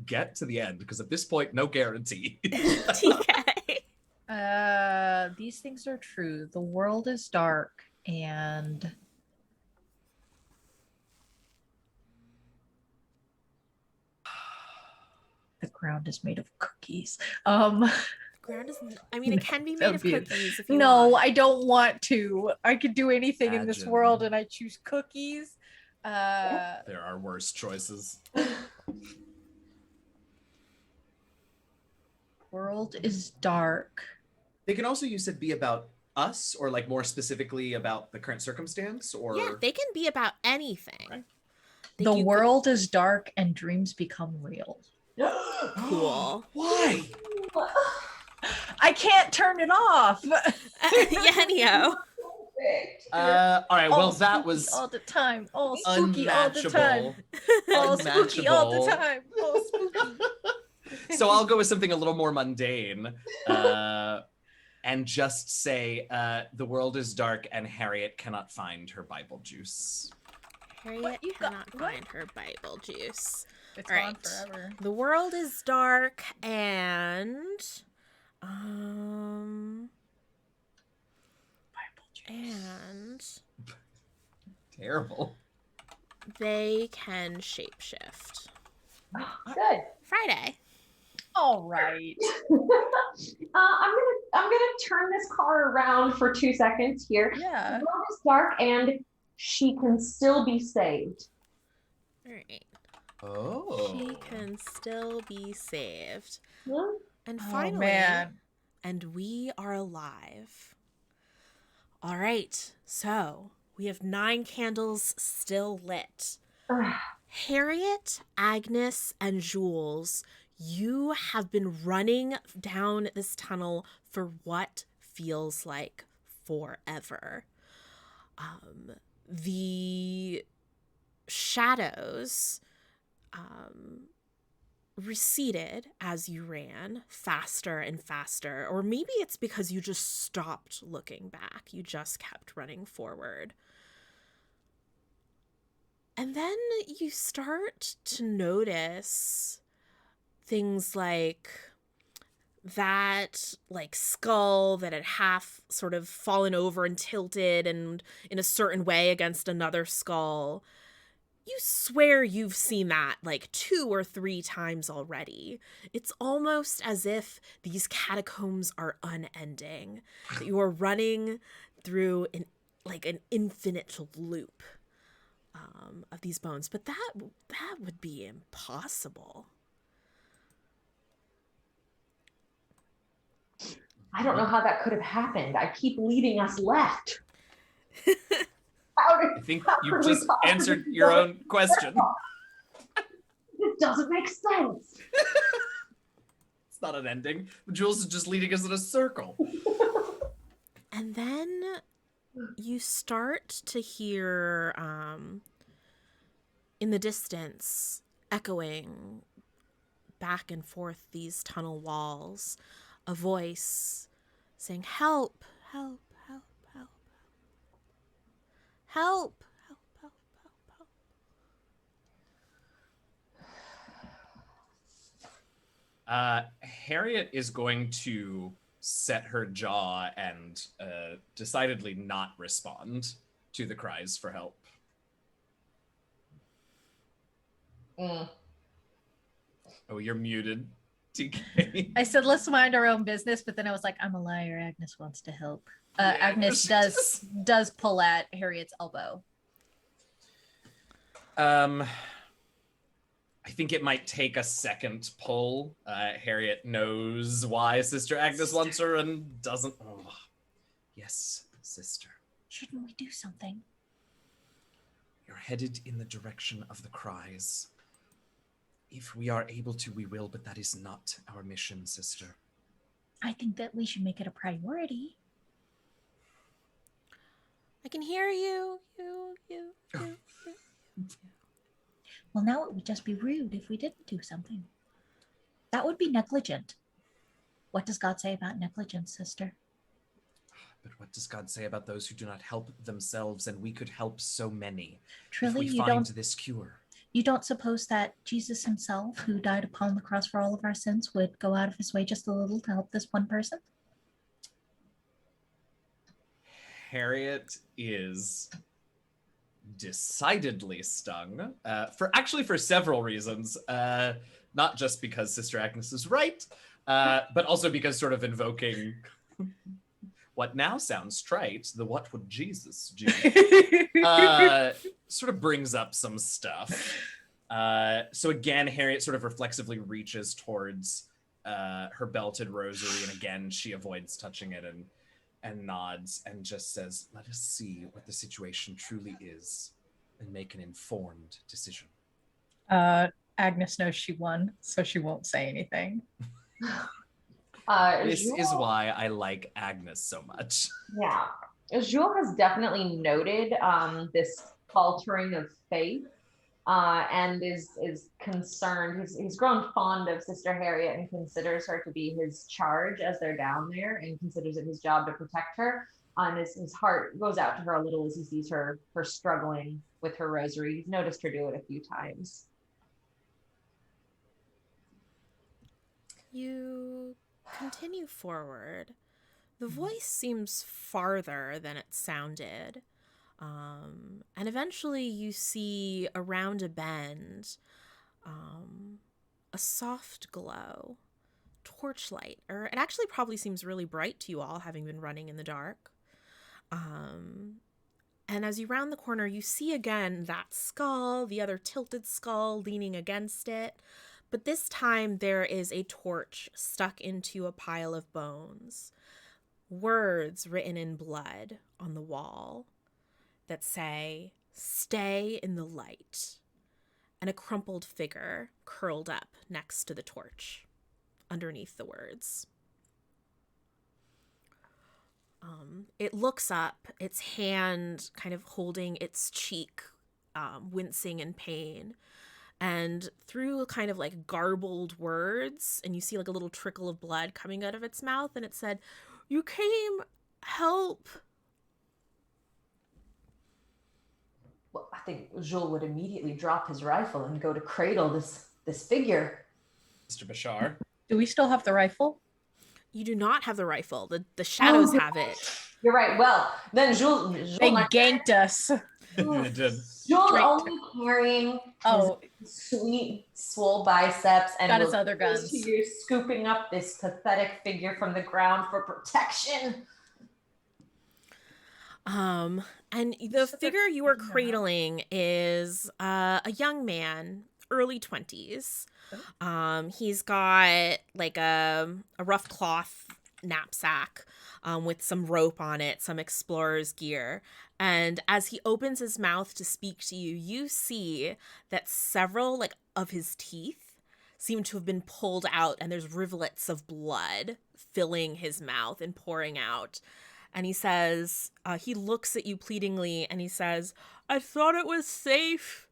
get to the end? Because at this point, no guarantee. TK. These things are true. The world is dark, and The ground is made of cookies. Ground is. I mean, it can be made of cookies if you No, want. I don't want to. I could do anything in this Imagine. world, and I choose cookies. There are worse choices. World is dark. They can also, you said, be about us, or like more specifically about the current circumstance, or Yeah, they can be about anything. Right. The world is dark and dreams become real. Cool. Why? I can't turn it off. Eugenio. All right. Well, that was all the time. Oh, spooky all the unmatchable. time. Oh, spooky all the time. Oh, spooky. So I'll go with something a little more mundane, and just say the world is dark and Harriet cannot find her Bible juice. Harriet cannot find her Bible juice. It's All gone right. forever. The world is dark and and Terrible. they can shapeshift. Good. Friday. All right. I'm gonna turn this car around for 2 seconds here. Yeah. The world is dark and she can still be saved. All right. Oh. She can still be saved. Hmm? And Oh, finally, man. and we are alive. All right. So we have 9 candles still lit. Harriet, Agnes, and Jules, you have been running down this tunnel for what feels like forever. The shadows receded as you ran faster and faster, or maybe it's because you just stopped looking back. You just kept running forward. And then you start to notice things like that skull that had half sort of fallen over and tilted and in a certain way against another skull. You swear you've seen that 2 or 3 times already. It's almost as if these catacombs are unending, that you are running through an infinite loop of these bones. But that would be impossible. I don't know how that could have happened. I keep leading us left. I think you just answered your own question. It doesn't make sense. It's not an ending. Jules is just leading us in a circle. And then you start to hear in the distance, echoing back and forth these tunnel walls, a voice saying, "Help, help, help, help, help, help, help, help, help." Harriet is going to set her jaw and decidedly not respond to the cries for help. Oh, you're muted, TK. I said, let's mind our own business, but then I was like, I'm a liar. Agnes wants to help. Yeah, Agnes does pull at Harriet's elbow. I think it might take a second pull. Harriet knows why Sister Agnes wants her and doesn't. Oh, yes, sister. Shouldn't we do something? You're headed in the direction of the cries. If we are able to, we will, but that is not our mission, sister. I think that we should make it a priority. I can hear you. Well, now it would just be rude if we didn't do something. That would be negligent. What does God say about negligence, sister? But what does God say about those who do not help themselves? And we could help so many. Truly, if we find this cure. You don't suppose that Jesus himself, who died upon the cross for all of our sins, would go out of his way just a little to help this one person? Harriet is decidedly stung, for several reasons. Not just because Sister Agnes is right, but also because sort of invoking what now sounds trite, the what would Jesus do, sort of brings up some stuff. So again, Harriet sort of reflexively reaches towards her belted rosary, and again, she avoids touching it and nods and just says, "Let us see what the situation truly is and make an informed decision." Agnes knows she won, so she won't say anything. This is why I like Agnes so much. Yeah. Jules has definitely noted this faltering of faith and is concerned. He's grown fond of Sister Harriet and considers her to be his charge as they're down there, and considers it his job to protect her. And his heart goes out to her a little as he sees her struggling with her rosary. He's noticed her do it a few times. You continue forward. The voice seems farther than it sounded. And eventually you see around a bend a soft glow, torchlight, or it actually probably seems really bright to you all, having been running in the dark. And as you round the corner, you see again that skull, the other tilted skull leaning against it. But this time there is a torch stuck into a pile of bones. Words written in blood on the wall that say, "Stay in the light." And a crumpled figure curled up next to the torch, underneath the words. It looks up, its hand kind of holding its cheek, wincing in pain. And through kind of like garbled words, and you see like a little trickle of blood coming out of its mouth, and it said, "You came, help." Well, I think Jules would immediately drop his rifle and go to cradle this figure. Mr. Bashar. Do we still have the rifle? You do not have the rifle. The shadows have it. You're right. Well, then Jules They ganked us. It did. Jules only carrying his sweet, swole biceps and got his other guns. You're scooping up this pathetic figure from the ground for protection. And the figure you are cradling is a young man, early 20s. He's got like a rough cloth knapsack with some rope on it, some explorer's gear. And as he opens his mouth to speak to you, you see that several of his teeth seem to have been pulled out, and there's rivulets of blood filling his mouth and pouring out. And he says, he looks at you pleadingly, and he says, "I thought it was safe.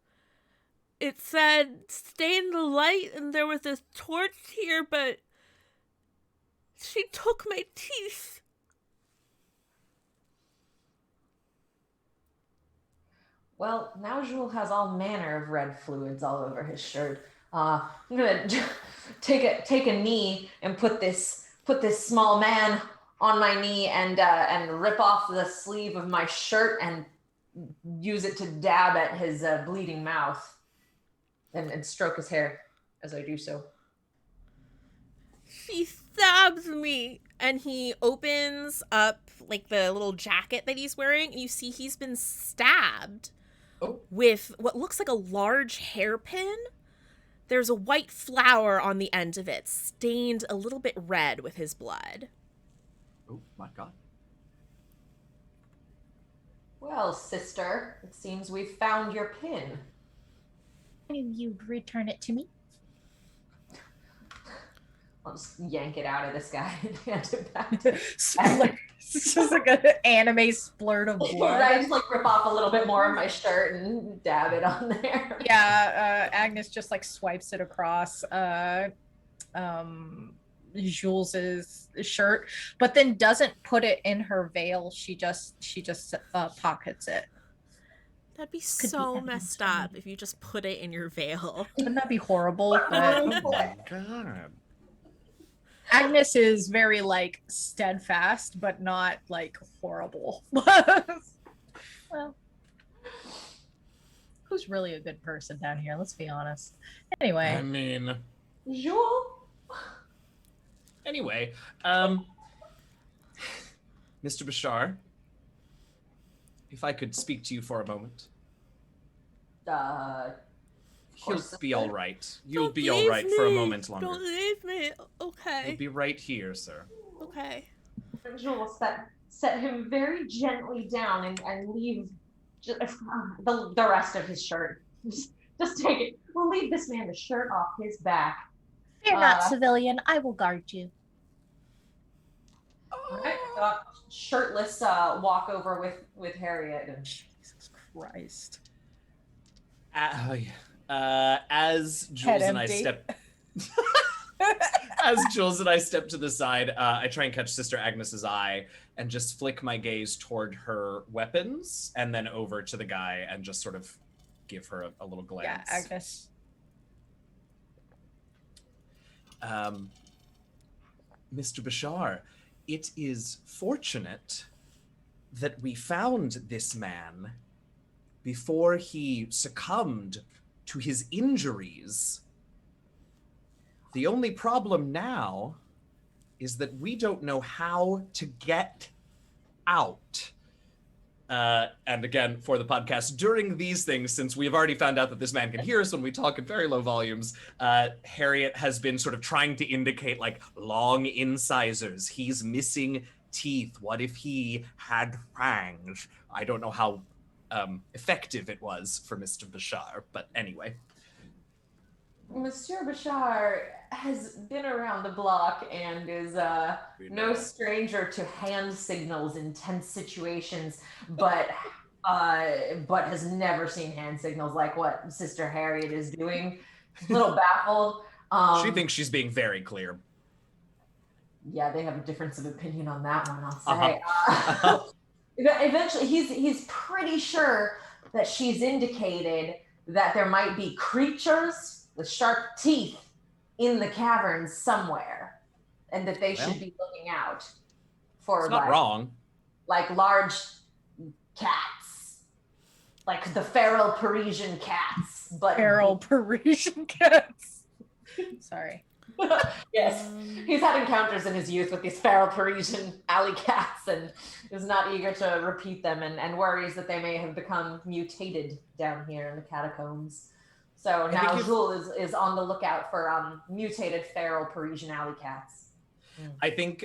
It said, stay in the light, and there was this torch here, but she took my teeth." Well, now Jules has all manner of red fluids all over his shirt. I'm gonna take a knee and put this small man on my knee and rip off the sleeve of my shirt and use it to dab at his bleeding mouth and stroke his hair as I do so. "She stabs me." And he opens up like the little jacket that he's wearing, and you see he's been stabbed with what looks like a large hairpin. There's a white flower on the end of it, stained a little bit red with his blood. Oh my God. Well, sister, it seems we've found your pin. You'd return it to me? I'll just yank it out of this guy and hand it back to It's just like an anime splurt of blood. I just rip off a little bit more of my shirt and dab it on there. Yeah, Agnes just swipes it across Jules's shirt, but then doesn't put it in her veil. She just pockets it. That'd be so messed up if you just put it in your veil. Wouldn't that be horrible? Oh my God. Agnes is very steadfast, but not horrible. Well, Who's really a good person down here? Let's be honest. I Anyway, mean, Jules? anyway, Mr. Bashar, if I could speak to you for a moment. He'll be all right. You'll be all right for a moment longer. Don't leave me. Okay. You'll be right here, sir. Okay. Jules set him very gently down and leave the rest of his shirt. Just take it. We'll leave this man the shirt off his back. fear not, civilian. I will guard you. All right. Shirtless walk over with Harriet. And... Jesus Christ. As Jules and I step... As Jules and I step to the side, I try and catch Sister Agnes's eye and just flick my gaze toward her weapons and then over to the guy and just sort of give her a little glance. Yeah, Agnes. Mr. Bashar, it is fortunate that we found this man before he succumbed to his injuries. The only problem now is that we don't know how to get out. And again, for the podcast, during these things, since we've already found out that this man can hear us when we talk in very low volumes, Harriet has been sort of trying to indicate like long incisors. He's missing teeth. What if he had fangs? I don't know how effective it was for Mr. Bashar, but anyway. Monsieur Bashar has been around the block and is no stranger to hand signals in tense situations, but has never seen hand signals like what Sister Harriet is doing. A little baffled. She thinks she's being very clear. Yeah, they have a difference of opinion on that one, I'll say. Eventually, he's pretty sure that she's indicated that there might be creatures with sharp teeth in the caverns somewhere, and that they should be looking out for. It's not wrong. Like large cats, like the feral Parisian cats. But feral Parisian cats. Sorry. Yes, he's had encounters in his youth with these feral Parisian alley cats and is not eager to repeat them and worries that they may have become mutated down here in the catacombs. So now Jules is on the lookout for mutated feral Parisian alley cats. I think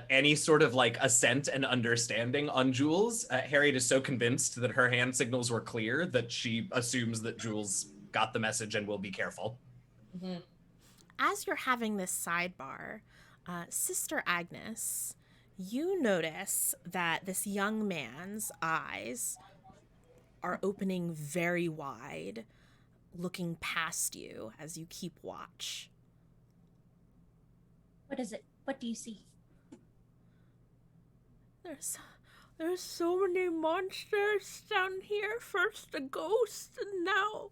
any sort of like assent and understanding on Jules, Harriet is so convinced that her hand signals were clear that she assumes that Jules got the message and will be careful. Mm-hmm. As you're having this sidebar, Sister Agnes, you notice that this young man's eyes are opening very wide, looking past you as you keep watch. What is it? What do you see? There's so many monsters down here. First a ghost, and now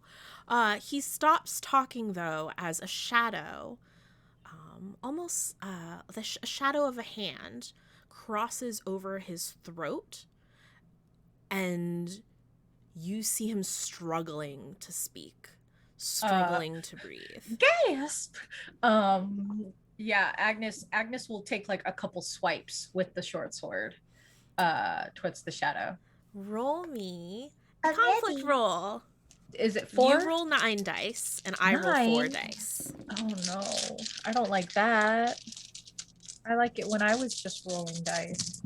he stops talking though as a shadow, almost a shadow of a hand crosses over his throat, and you see him struggling to speak, struggling to breathe. Gasp! Yeah, Agnes will take like a couple swipes with the short sword towards the shadow. Roll me a conflict roll. Is it 4? You roll 9 dice, and I roll 4 dice. Oh no, I don't like that. I like it when I was just rolling dice.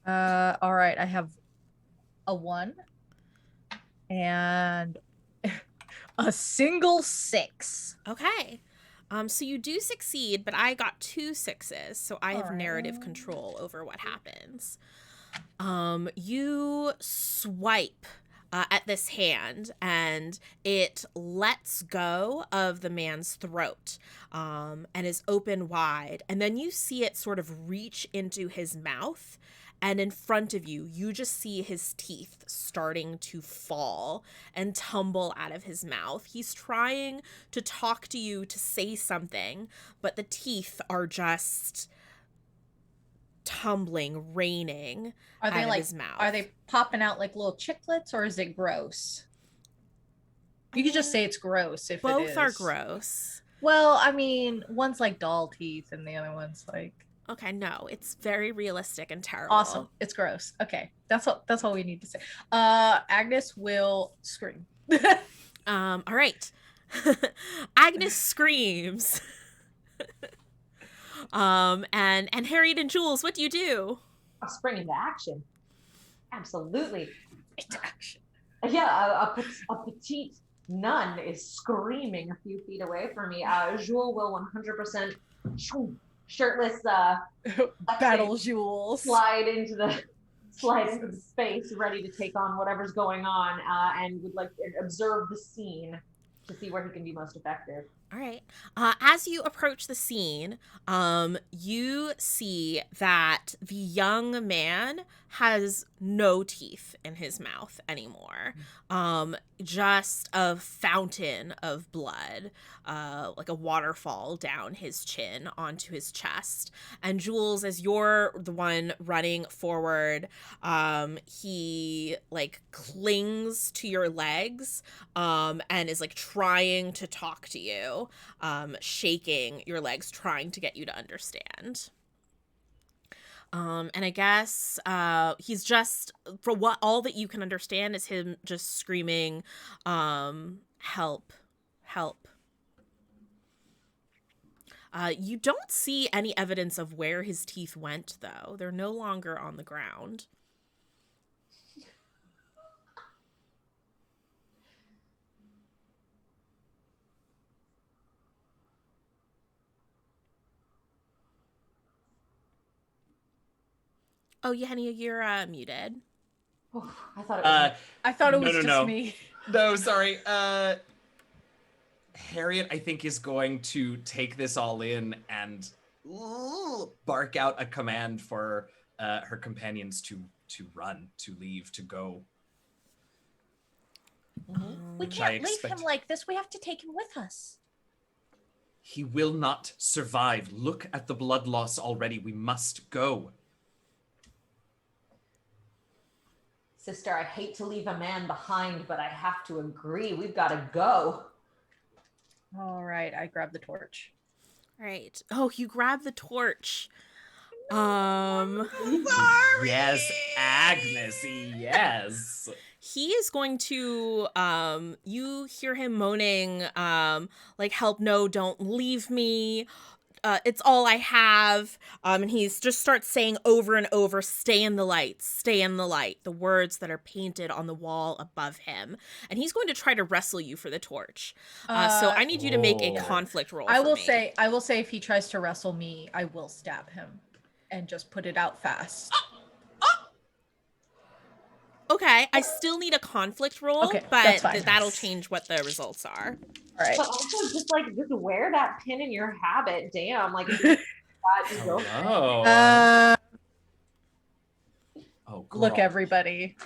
All right, I have a 1 and a single 6. Okay. So you do succeed, but I got 2 6s, so I have narrative control over what happens. You swipe at this hand, and it lets go of the man's throat, and is open wide. And then you see it sort of reach into his mouth, and in front of you, you just see his teeth starting to fall and tumble out of his mouth. He's trying to talk to you to say something, but the teeth are just tumbling, raining out of his mouth. Are they popping out like little chiclets, or is it gross? You could just say it's gross if it is. Both are gross. Well, I mean, one's like doll teeth and the other one's like... Okay, no, it's very realistic and terrible. Awesome. It's gross. Okay, that's all we need to say. Agnes will scream. All right. Agnes screams. And Harriet and Jules, what do you do? I'll spring into action. Absolutely. Into action. Yeah, a petite nun is screaming a few feet away from me. Jules will 100% shirtless Battle Jules. slide into the space, ready to take on whatever's going on, and would like to observe the scene to see where he can be most effective. All right. As you approach the scene, you see that the young man has no teeth in his mouth anymore. Just a fountain of blood, like a waterfall down his chin onto his chest. And Jules, as you're the one running forward, he like clings to your legs, and is like trying to talk to you, shaking your legs, trying to get you to understand. And I guess he's just, for what all that you can understand, is him just screaming, help, help. You don't see any evidence of where his teeth went, though. They're no longer on the ground. Oh, Eugenio, you're muted. Oh, I thought it was just me. No, sorry. Harriet, I think, is going to take this all in and bark out a command for her companions to run, to leave, to go. We can't leave him like this. We have to take him with us. He will not survive. Look at the blood loss already. We must go. Sister, I hate to leave a man behind, but I have to agree. We've got to go. All right, I grab the torch. Right. Oh, you grab the torch. Sorry. Yes, Agnes, yes. He is going to, you hear him moaning, like, help, no, don't leave me. It's all I have. And he's just starts saying over and over, stay in the light, the words that are painted on the wall above him. And he's going to try to wrestle you for the torch. So I need you to make a conflict roll. I will say if he tries to wrestle me, I will stab him and just put it out fast. Okay, I still need a conflict roll, but that'll change what the results are. All right. But also just wear that pin in your habit. Damn, like Oh, look, everybody.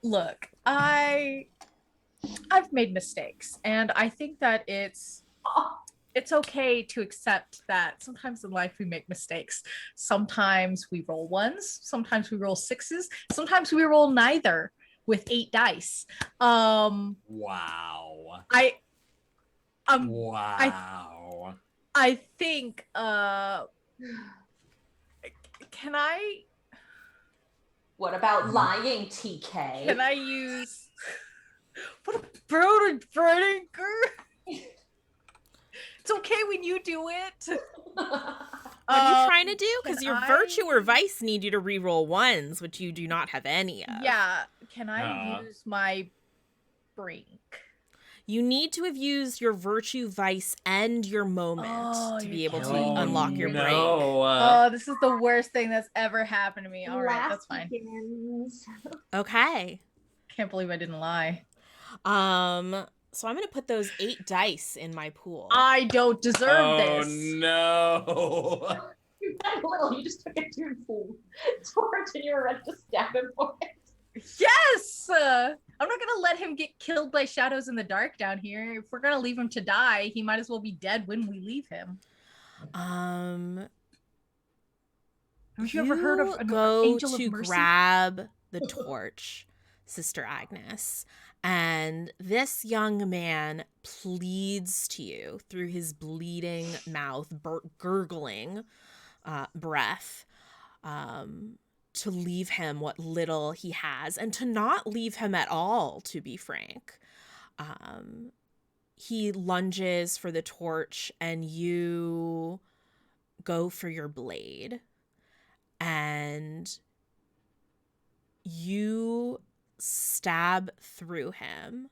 Look, I've made mistakes, and I think that it's okay to accept that sometimes in life we make mistakes. Sometimes we roll ones, sometimes we roll sixes, sometimes we roll neither with 8 dice. Wow. I think can I What about lying, TK? Can I use what about burning? It's okay when you do it. What are you trying to do? Because your virtue or vice need you to reroll ones, which you do not have any of. Yeah. Can I use my brink? You need to have used your virtue, vice, and your moment to be able to unlock your brink. Oh, this is the worst thing that's ever happened to me. All right, that's fine. Okay. Can't believe I didn't lie. So I'm going to put those 8 dice in my pool. I don't deserve this. Oh, no. You just took a full torch and you were ready to stab him for it. Yes! I'm not going to let him get killed by shadows in the dark down here. If we're going to leave him to die, he might as well be dead when we leave him. Haven't you ever heard of an angel of mercy? Grab the torch Sister Agnes. And this young man pleads to you through his bleeding mouth, gurgling breath, to leave him what little he has, and to not leave him at all, to be frank. He lunges for the torch, and you go for your blade. And you stab through him,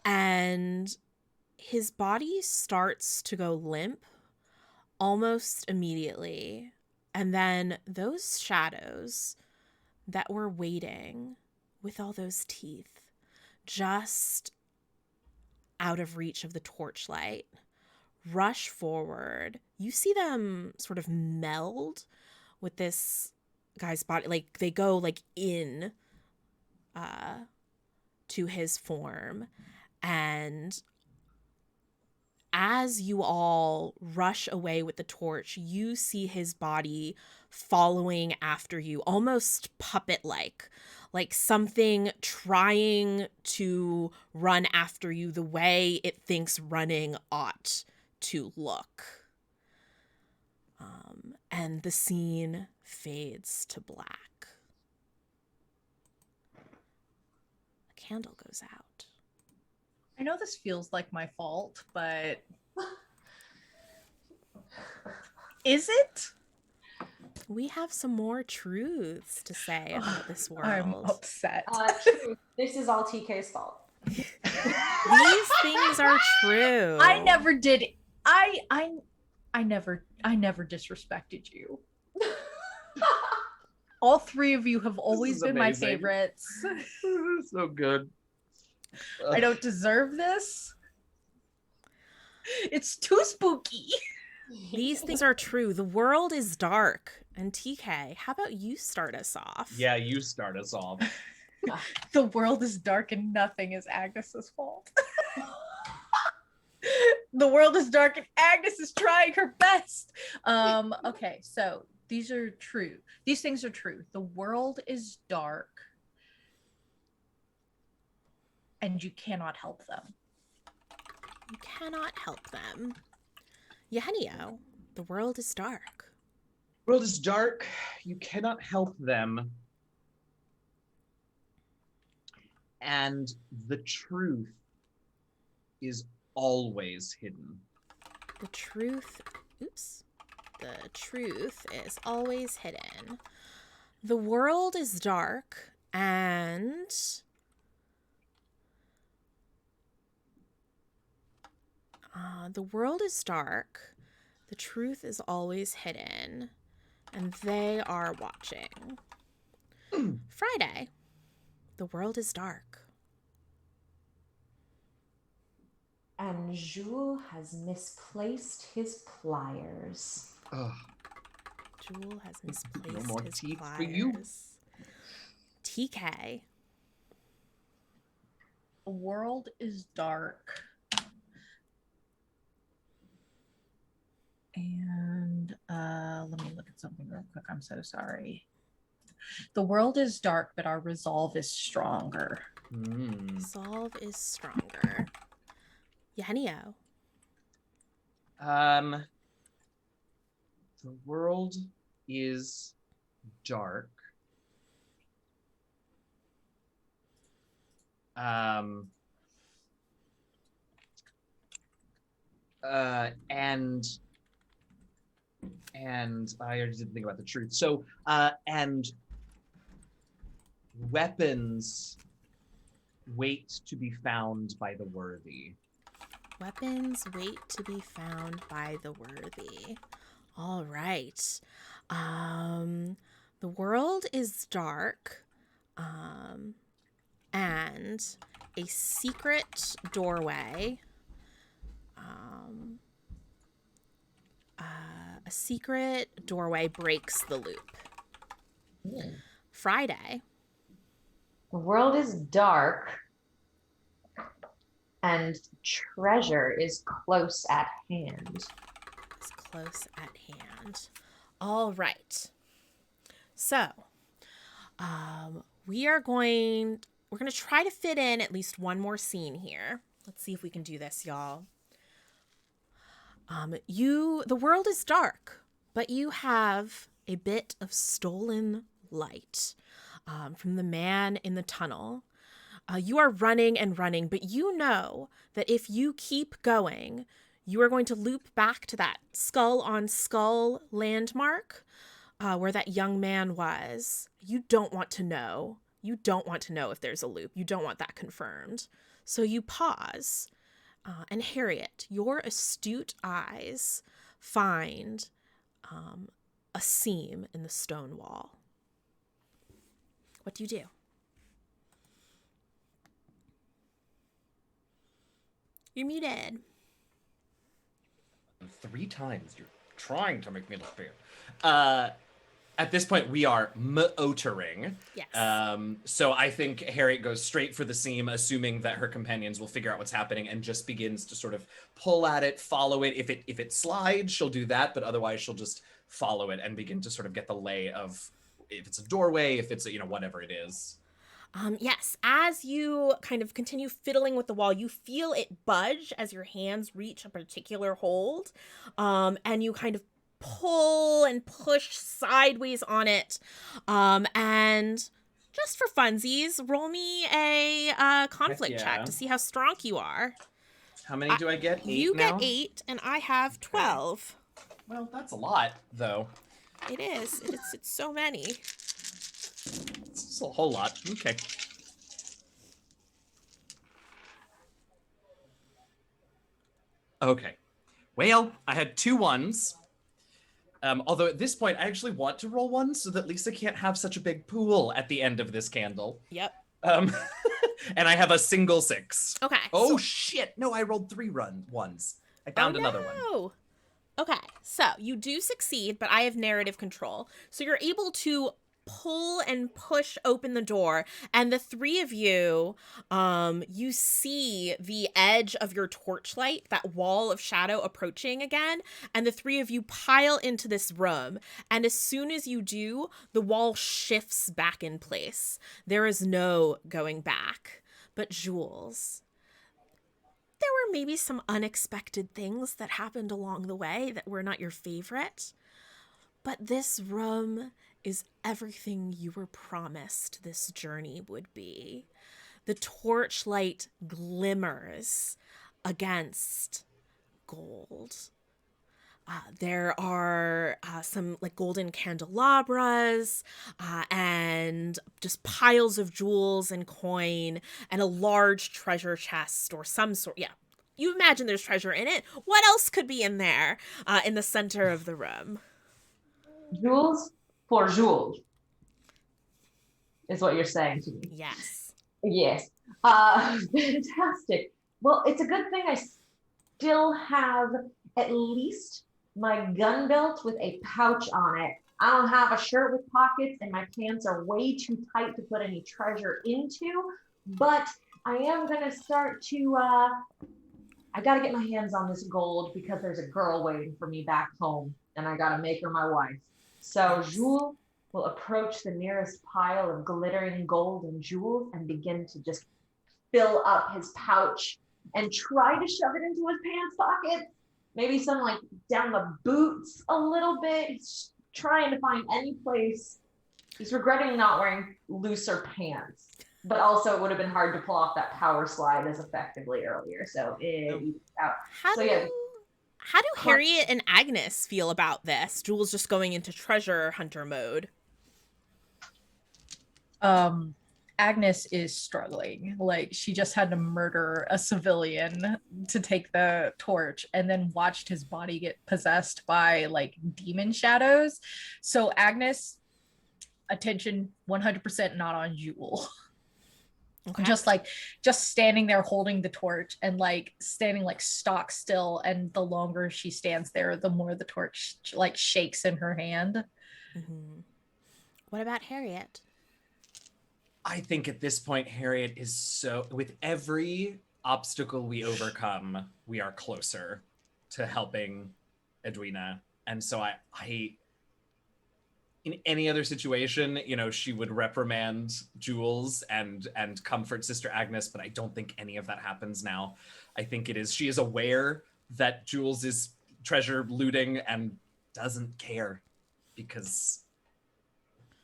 and his body starts to go limp almost immediately. And then those shadows that were waiting with all those teeth just out of reach of the torchlight rush forward. You see them sort of meld with this guy's body, like they go like in to his form. And as you all rush away with the torch, you see his body following after you, almost puppet-like, like something trying to run after you the way it thinks running ought to look. And the scene fades to black. A candle goes out. I know this feels like my fault, but is it? We have some more truths to say about this world. I'm upset. True. This is all TK's fault. These things are true. I never did. I never disrespected you. All three of you have always been my favorites. So good. I don't deserve this. It's too spooky. These things are true. The world is dark. And TK, how about you start us off? Yeah, you start us off. The world is dark and nothing is Agnes's fault. The world is dark and Agnes is trying her best. Okay, so these are true. These things are true. The world is dark and you cannot help them. You cannot help them. Eugenio, the world is dark. The world is dark. You cannot help them. And the truth is always hidden. The truth is always hidden. The world is dark, and the world is dark. The truth is always hidden, and they are watching. Friday. The world is dark. And Jules has misplaced his pliers. Ugh. Jules has misplaced No more his teeth pliers. for you. TK. The world is dark. And let me look at something real quick. I'm so sorry. The world is dark, but our resolve is stronger. Resolve is stronger. Eugenio. The world is dark. And I already didn't think about the truth. So, and weapons wait to be found by the worthy. Weapons wait to be found by the worthy. All right. The world is dark. And a secret doorway. A secret doorway breaks the loop. Friday. The world is dark and treasure is close at hand. Is close at hand. All right. So, we're going to try to fit in at least one more scene here. Let's see if we can do this, y'all. The world is dark, but you have a bit of stolen light from the man in the tunnel. You are running and running, but you know that if you keep going, you are going to loop back to that skull on skull landmark where that young man was. You don't want to know. You don't want to know if there's a loop. You don't want that confirmed. So you pause. And Harriet, your astute eyes find a seam in the stone wall. What do you do? You're muted. 3 times. You're trying to make me disappear. At this point, we are motoring. Yes. So I think Harriet goes straight for the seam, assuming that her companions will figure out what's happening, and just begins to sort of pull at it, follow it. If it slides, she'll do that, but otherwise she'll just follow it and begin to sort of get the lay of if it's a doorway, if it's a, whatever it is. Yes, as you kind of continue fiddling with the wall, you feel it budge as your hands reach a particular hold, and you kind of pull and push sideways on it. And just for funsies, roll me a conflict check to see how strong you are. How many do I get? 8 You now? get 8, and I have 12. Well, that's a lot, though. It is. It's so many. It's a whole lot. Okay. Okay. Well, I had 2 1s. Although at this point, I actually want to roll 1 so that Lysa can't have such a big pool at the end of this candle. Yep. And I have a single 6. Okay. Oh, shit. No, I rolled 3 1s. I found another one. Okay, so you do succeed, but I have narrative control. So you're able to pull and push open the door, and the 3 of you, you see the edge of your torchlight, that wall of shadow approaching again, and the 3 of you pile into this room, and as soon as you do, the wall shifts back in place. There is no going back. But Jules, there were maybe some unexpected things that happened along the way that were not your favorite. But this room is everything you were promised this journey would be. The torchlight glimmers against gold. There are some like golden candelabras and just piles of jewels and coin and a large treasure chest or some sort. Yeah, you imagine there's treasure in it. What else could be in there in the center of the room? Jewels for Jules is what you're saying to me. Yes. Yes. Fantastic. Well, it's a good thing I still have at least my gun belt with a pouch on it. I don't have a shirt with pockets, and my pants are way too tight to put any treasure into, but I am going to start to, I got to get my hands on this gold because there's a girl waiting for me back home, and I got to make her my wife. So Jules will approach the nearest pile of glittering gold and jewels and begin to just fill up his pouch and try to shove it into his pants pocket. Maybe some like down the boots a little bit. He's trying to find any place. He's regretting not wearing looser pants, but also it would have been hard to pull off that power slide as effectively earlier. So out. How do Harriet and Agnes feel about this? Jules just going into treasure hunter mode. Agnes is struggling. Like, she just had to murder a civilian to take the torch and then watched his body get possessed by like demon shadows. So Agnes, attention 100% not on Jewel. Okay. Just standing there holding the torch and like standing like stock still, and the longer she stands there, the more the torch like shakes in her hand. Mm-hmm. What about Harriet? I think at this point, Harriet is so, with every obstacle we overcome, we are closer to helping Edwina. And so in any other situation, she would reprimand Jules and comfort Sister Agnes, but I don't think any of that happens now. I think she is aware that Jules is treasure looting and doesn't care because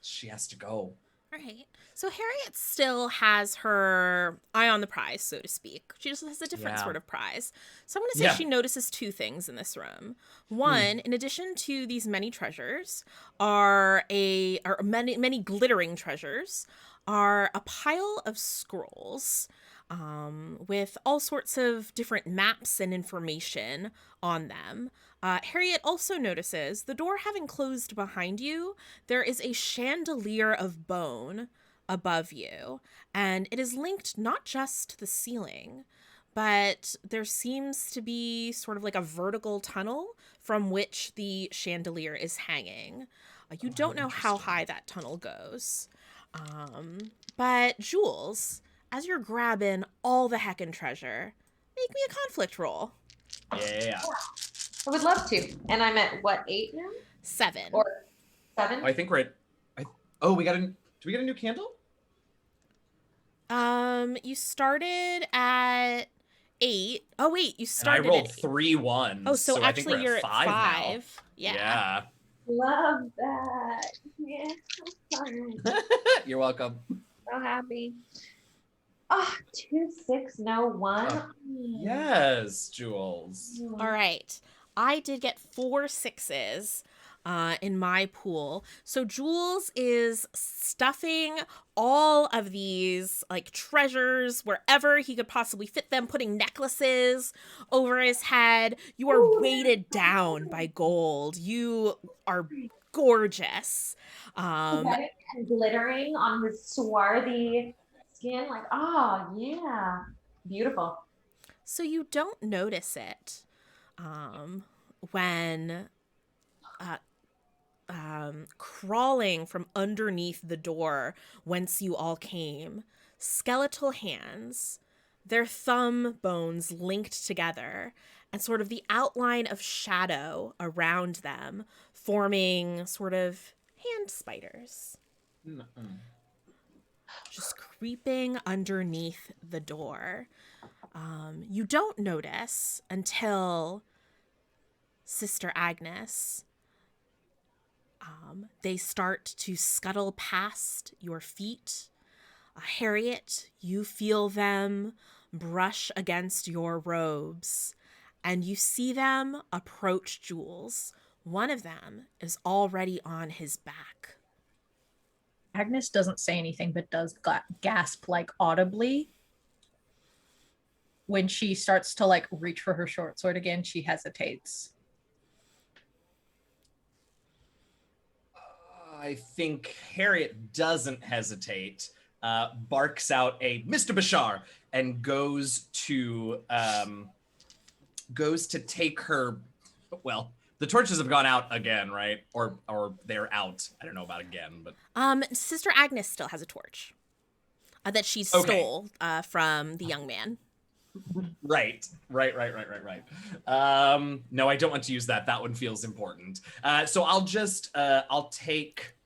she has to go. Right. So Harriet still has her eye on the prize, so to speak. She just has a different sort of prize. So I'm going to say she notices two things in this room. One, in addition to these many treasures, are many glittering treasures, are a pile of scrolls with all sorts of different maps and information on them. Harriet also notices, the door having closed behind you, there is a chandelier of bone above you, and it is linked not just to the ceiling, but there seems to be sort of like a vertical tunnel from which the chandelier is hanging. You don't know how high that tunnel goes. But Jules, as you're grabbing all the heckin' treasure, make me a conflict roll. Yeah. I would love to. And I'm at what, 8 now? 7. Or 7? Oh, I think we're at. Do we get a new candle? You started at 8. Oh wait, you started. And I rolled at 3 1s. Oh, so I think actually we're you're at at 5 5. now. Yeah. Love that. Yeah, so fun. You're welcome. So happy. Oh, 2, 6, no 1. Oh, yes, Jules. All right. I did get 4 6s in my pool. So Jules is stuffing all of these like treasures wherever he could possibly fit them, putting necklaces over his head. You are weighted down by gold. You are gorgeous. And glittering on his swarthy skin, like, oh yeah, beautiful. So you don't notice it when crawling from underneath the door whence you all came, skeletal hands, their thumb bones linked together, and sort of the outline of shadow around them forming sort of hand spiders. Just creeping underneath the door. You don't notice until Sister Agnes. They start to scuttle past your feet. Harriet, you feel them brush against your robes, and you see them approach Jules. One of them is already on his back. Agnes doesn't say anything, but does gasp like audibly. When she starts to like reach for her short sword again, she hesitates. I think Harriet doesn't hesitate, barks out a Mr. Bashar, and goes to take her. Well, the torches have gone out again, right? Or they're out. I don't know about again, but Sister Agnes still has a torch that she stole from the young man. Right. No, I don't want to use that. That one feels important. So I'll just, I'll take,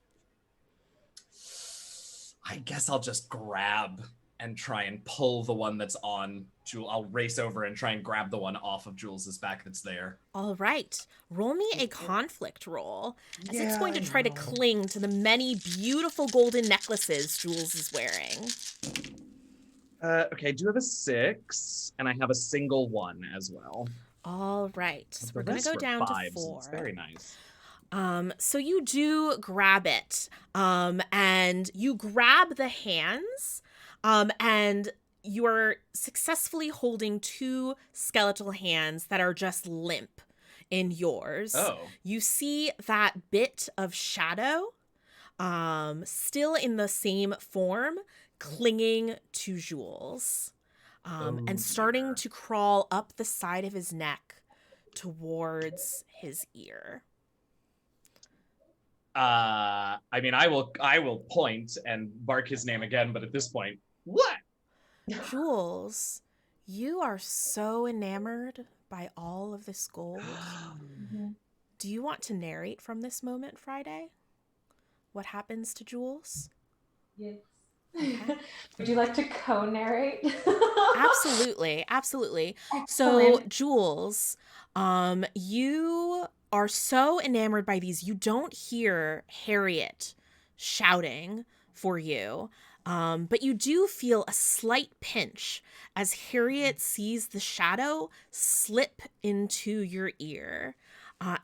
I guess I'll just grab and try and pull the one that's on Jules. I'll race over and try and grab the one off of Jules's back that's there. All right. Roll me a conflict roll, as it's going to try to cling to the many beautiful golden necklaces Jules is wearing. Okay, I do have a 6, and I have a single 1 as well. All right. So we're going to go down to 4. It's very nice. So you do grab it, and you grab the hands, and you are successfully holding 2 skeletal hands that are just limp in yours. Oh. You see that bit of shadow, still in the same form, clinging to Jules, and starting to crawl up the side of his neck towards his ear. I mean, I will point and bark his name again, but at this point, what? Jules, you are so enamored by all of this gold. Do you want to narrate from this moment, Friday? what happens to Jules? Yes. Okay. Would you like to co-narrate? Absolutely, absolutely. So, Excellent. Jules, you are so enamored by these, you don't hear Harriet shouting for you, but you do feel a slight pinch as Harriet sees the shadow slip into your ear,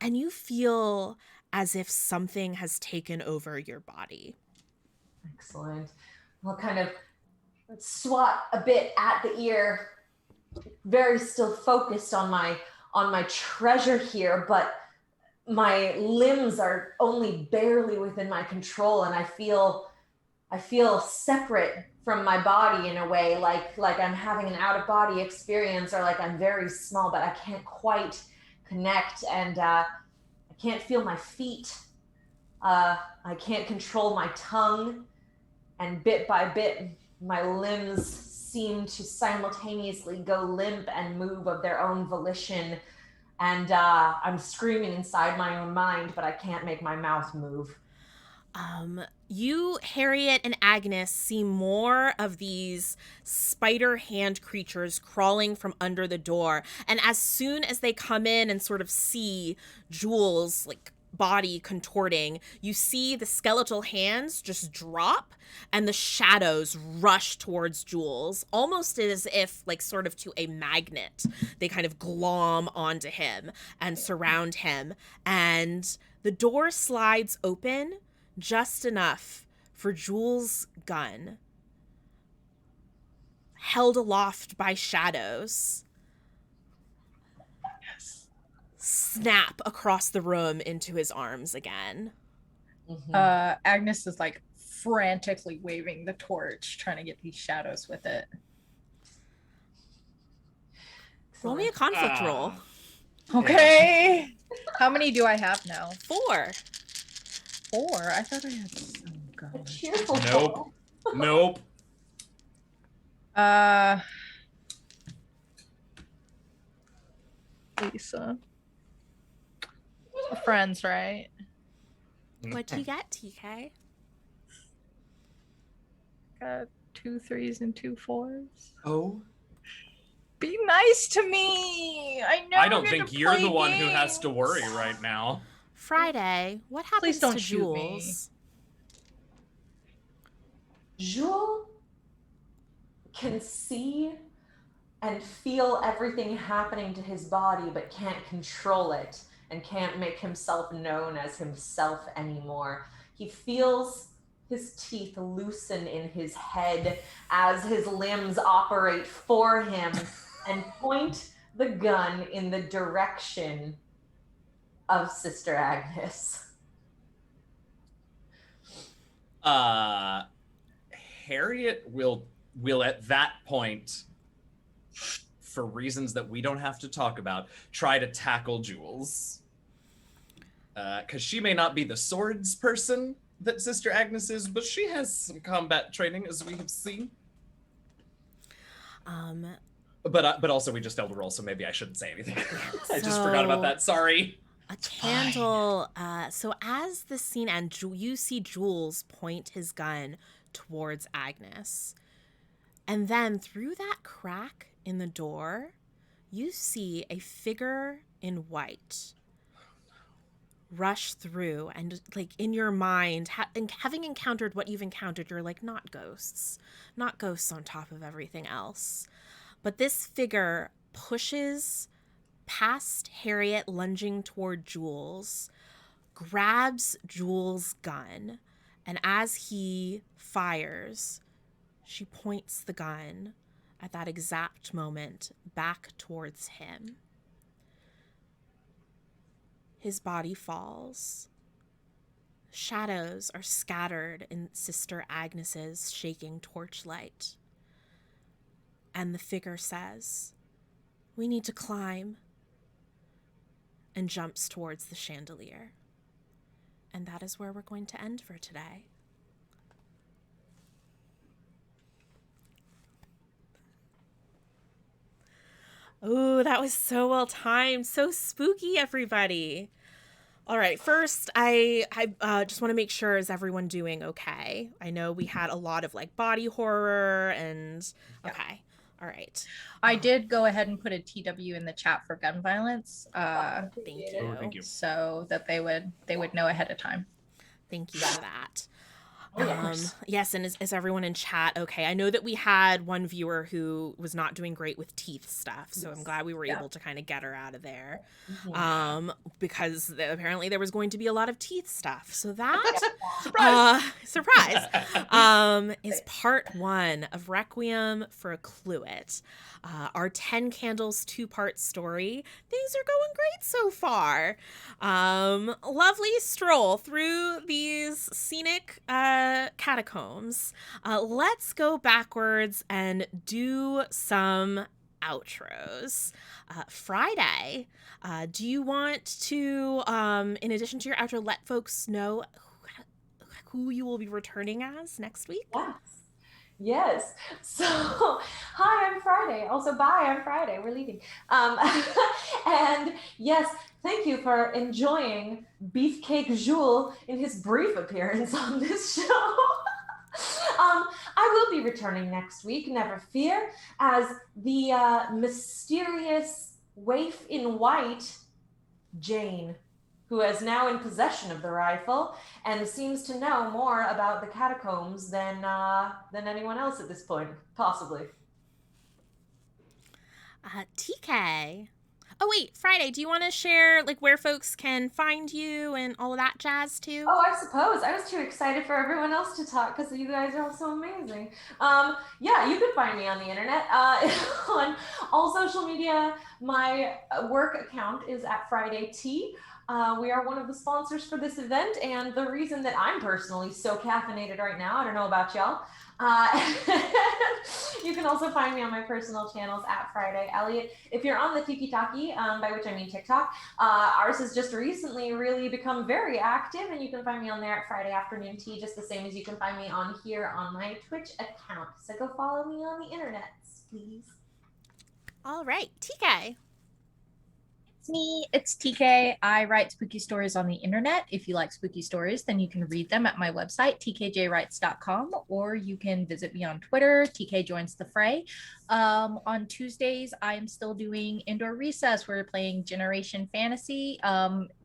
and you feel as if something has taken over your body. Excellent. I'll kind of swat a bit at the ear, very still focused on my treasure here, but my limbs are only barely within my control, and I feel separate from my body in a way, like I'm having an out-of-body experience, or like I'm very small, but I can't quite connect, and I can't feel my feet. I can't control my tongue, and bit by bit, my limbs seem to simultaneously go limp and move of their own volition. And I'm screaming inside my own mind, but I can't make my mouth move. You, Harriet, and Agnes see more of these spider hand creatures crawling from under the door. And as soon as they come in and sort of see Jules' like body contorting, you see the skeletal hands just drop and the shadows rush towards Jules, almost as if like sort of to a magnet. They kind of glom onto him and surround him. And the door slides open just enough for Jules' gun, held aloft by shadows, snap across the room into his arms again. Mm-hmm. Agnes is like frantically waving the torch, trying to get these shadows with it. Roll me a conflict roll. Okay. How many do I have now? 4. 4? I thought I had some. God. Cheerful. Nope. Lysa. We're friends, right? What'd you get, TK? Got 2 3s and 2 4s. Oh. Be nice to me. I don't think you're the one who has to worry right now. Friday, what happens Please don't to shoot me. Jules? Jules can see and feel everything happening to his body, but can't control it and can't make himself known as himself anymore. He feels his teeth loosen in his head as his limbs operate for him and point the gun in the direction of Sister Agnes. Harriet will at that point, for reasons that we don't have to talk about, try to tackle Jules. Because she may not be the swords person that Sister Agnes is, but she has some combat training, as we have seen. But also we just failed to roll, so maybe I shouldn't say anything. I just forgot about that. Sorry. A candle. So as the scene ends, you see Jules point his gun towards Agnes. And then through that crack in the door, you see a figure in white rush through, and like in your mind, having encountered what you've encountered, you're like, not ghosts on top of everything else. But this figure pushes past Harriet, lunging toward Jules, grabs Jules' gun, and as he fires, she points the gun at that exact moment back towards him. His body falls. Shadows are scattered in Sister Agnes's shaking torchlight. And the figure says, "We need to climb," and jumps towards the chandelier. And that is where we're going to end for today. Oh, that was so well timed. So spooky, everybody. All right. First, I just want to make sure, is everyone doing okay? I know we had a lot of like body horror and Yeah. okay. All right. I did go ahead and put a TW in the chat for gun violence, Thank you. Oh, thank you. so that they would know ahead of time. Thank you for that. Oh, yeah, of course. Yes, and is everyone in chat okay? I know that we had one viewer who was not doing great with teeth stuff, so I'm glad we were able to kind of get her out of there. Because apparently there was going to be a lot of teeth stuff. So that surprise is part 1 of Requiem for Cluett. Our 10 Candles 2-part story. Things are going great so far. Lovely stroll through these scenic catacombs. Let's go backwards and do some outros. Friday, do you want to, in addition to your outro, let folks know who you will be returning as next week? Yes. So, hi, I'm Friday. Also, bye, I'm Friday. We're leaving. And yes, thank you for enjoying Beefcake Jules in his brief appearance on this show. I will be returning next week, never fear, as the mysterious waif in white, Jane, who is now in possession of the rifle and seems to know more about the catacombs than anyone else at this point, possibly. TK. Oh wait, Friday, do you want to share like where folks can find you and all of that jazz too? Oh, I suppose. I was too excited for everyone else to talk because you guys are all so amazing. Yeah, you can find me on the internet, on all social media. My work account is at Friday Tea. We are one of the sponsors for this event, and the reason that I'm personally so caffeinated right now, I don't know about y'all. You can also find me on my personal channels at Friday Elliott. If you're on the Tiki-Taki, by which I mean TikTok, ours has just recently really become very active, and you can find me on there at Friday Afternoon Tea, just the same as you can find me on here on my Twitch account. So go follow me on the internet, please. All right, TK. It's me, it's TK. I write spooky stories on the internet. If you like spooky stories, then you can read them at my website, tkjwrites.com, or you can visit me on Twitter, TK Joins the Fray. On Tuesdays, I am still doing Indoor Recess. We're playing Generation Fantasy.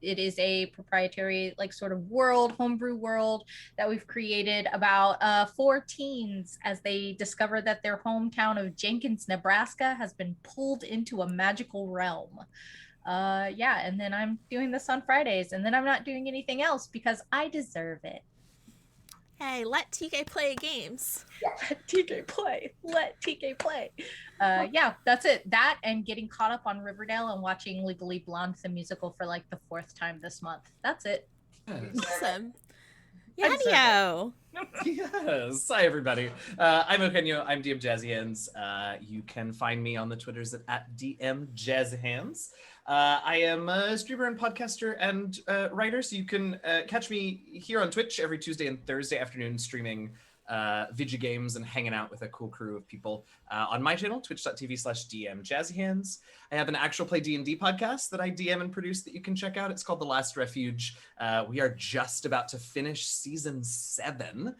It is a proprietary, like, sort of world, homebrew world that we've created about 4 teens as they discover that their hometown of Jenkins, Nebraska has been pulled into a magical realm. Yeah, and then I'm doing this on Fridays, and then I'm not doing anything else because I deserve it. Hey, let TK play games. Yeah, let TK play. Let TK play. Yeah, that's it. That and getting caught up on Riverdale and watching Legally Blonde, the musical, for like the 4th time this month. That's it. Awesome. Eugenio. Yes. Hi, everybody. I'm Eugenio. I'm DM Jazzy Hands. You can find me on the Twitters at DM Jazzy Hands. I am a streamer and podcaster and writer, so you can catch me here on Twitch every Tuesday and Thursday afternoon streaming video games and hanging out with a cool crew of people on my channel, twitch.tv/DM Jazzy Hands. I have an actual play D&D podcast that I DM and produce that you can check out. It's called The Last Refuge. We are just about to finish season 7.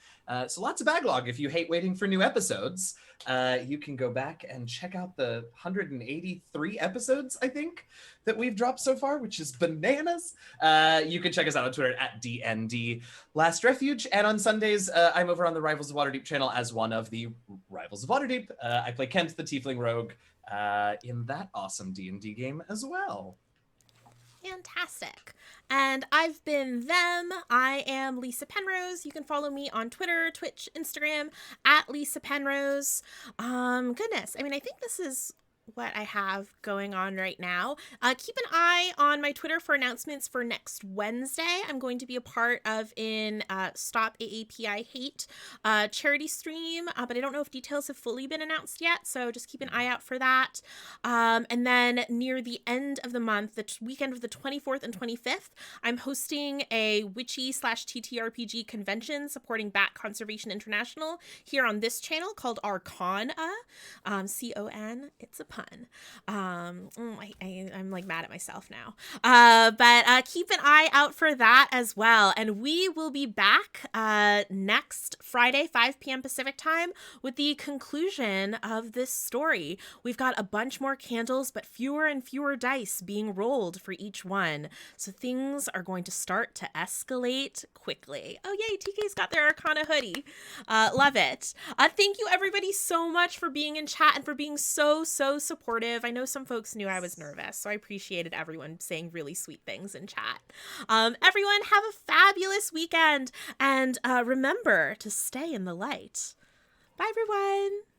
So lots of backlog. If you hate waiting for new episodes, you can go back and check out the 183 episodes, I think, that we've dropped so far, which is bananas. You can check us out on Twitter at DND Last Refuge. And on Sundays, I'm over on the Rivals of Waterdeep channel as one of the Rivals of Waterdeep. I play Kent, the Tiefling Rogue, in that awesome D&D game as well. Fantastic. And I've been them. I am Lysa Penrose. You can follow me on Twitter, Twitch, Instagram at Lysa Penrose. Goodness. I mean, I think this is what I have going on right now. Keep an eye on my Twitter for announcements for next Wednesday. I'm going to be a part of Stop AAPI Hate charity stream, but I don't know if details have fully been announced yet, so just keep an eye out for that. And then near the end of the month, the weekend of the 24th and 25th, I'm hosting a witchy/TTRPG convention supporting Bat Conservation International here on this channel called Arcana. C-O-N, it's a pun. I'm like mad at myself now. But keep an eye out for that as well. And we will be back next Friday, 5 p.m. Pacific time, with the conclusion of this story. We've got a bunch more candles, but fewer and fewer dice being rolled for each one. So things are going to start to escalate quickly. Oh, yay, TK's got their Arcana hoodie. Love it. Thank you, everybody, so much for being in chat and for being so supportive. I know some folks knew I was nervous, so I appreciated everyone saying really sweet things in chat. Everyone, have a fabulous weekend, and remember to stay in the light. Bye, everyone.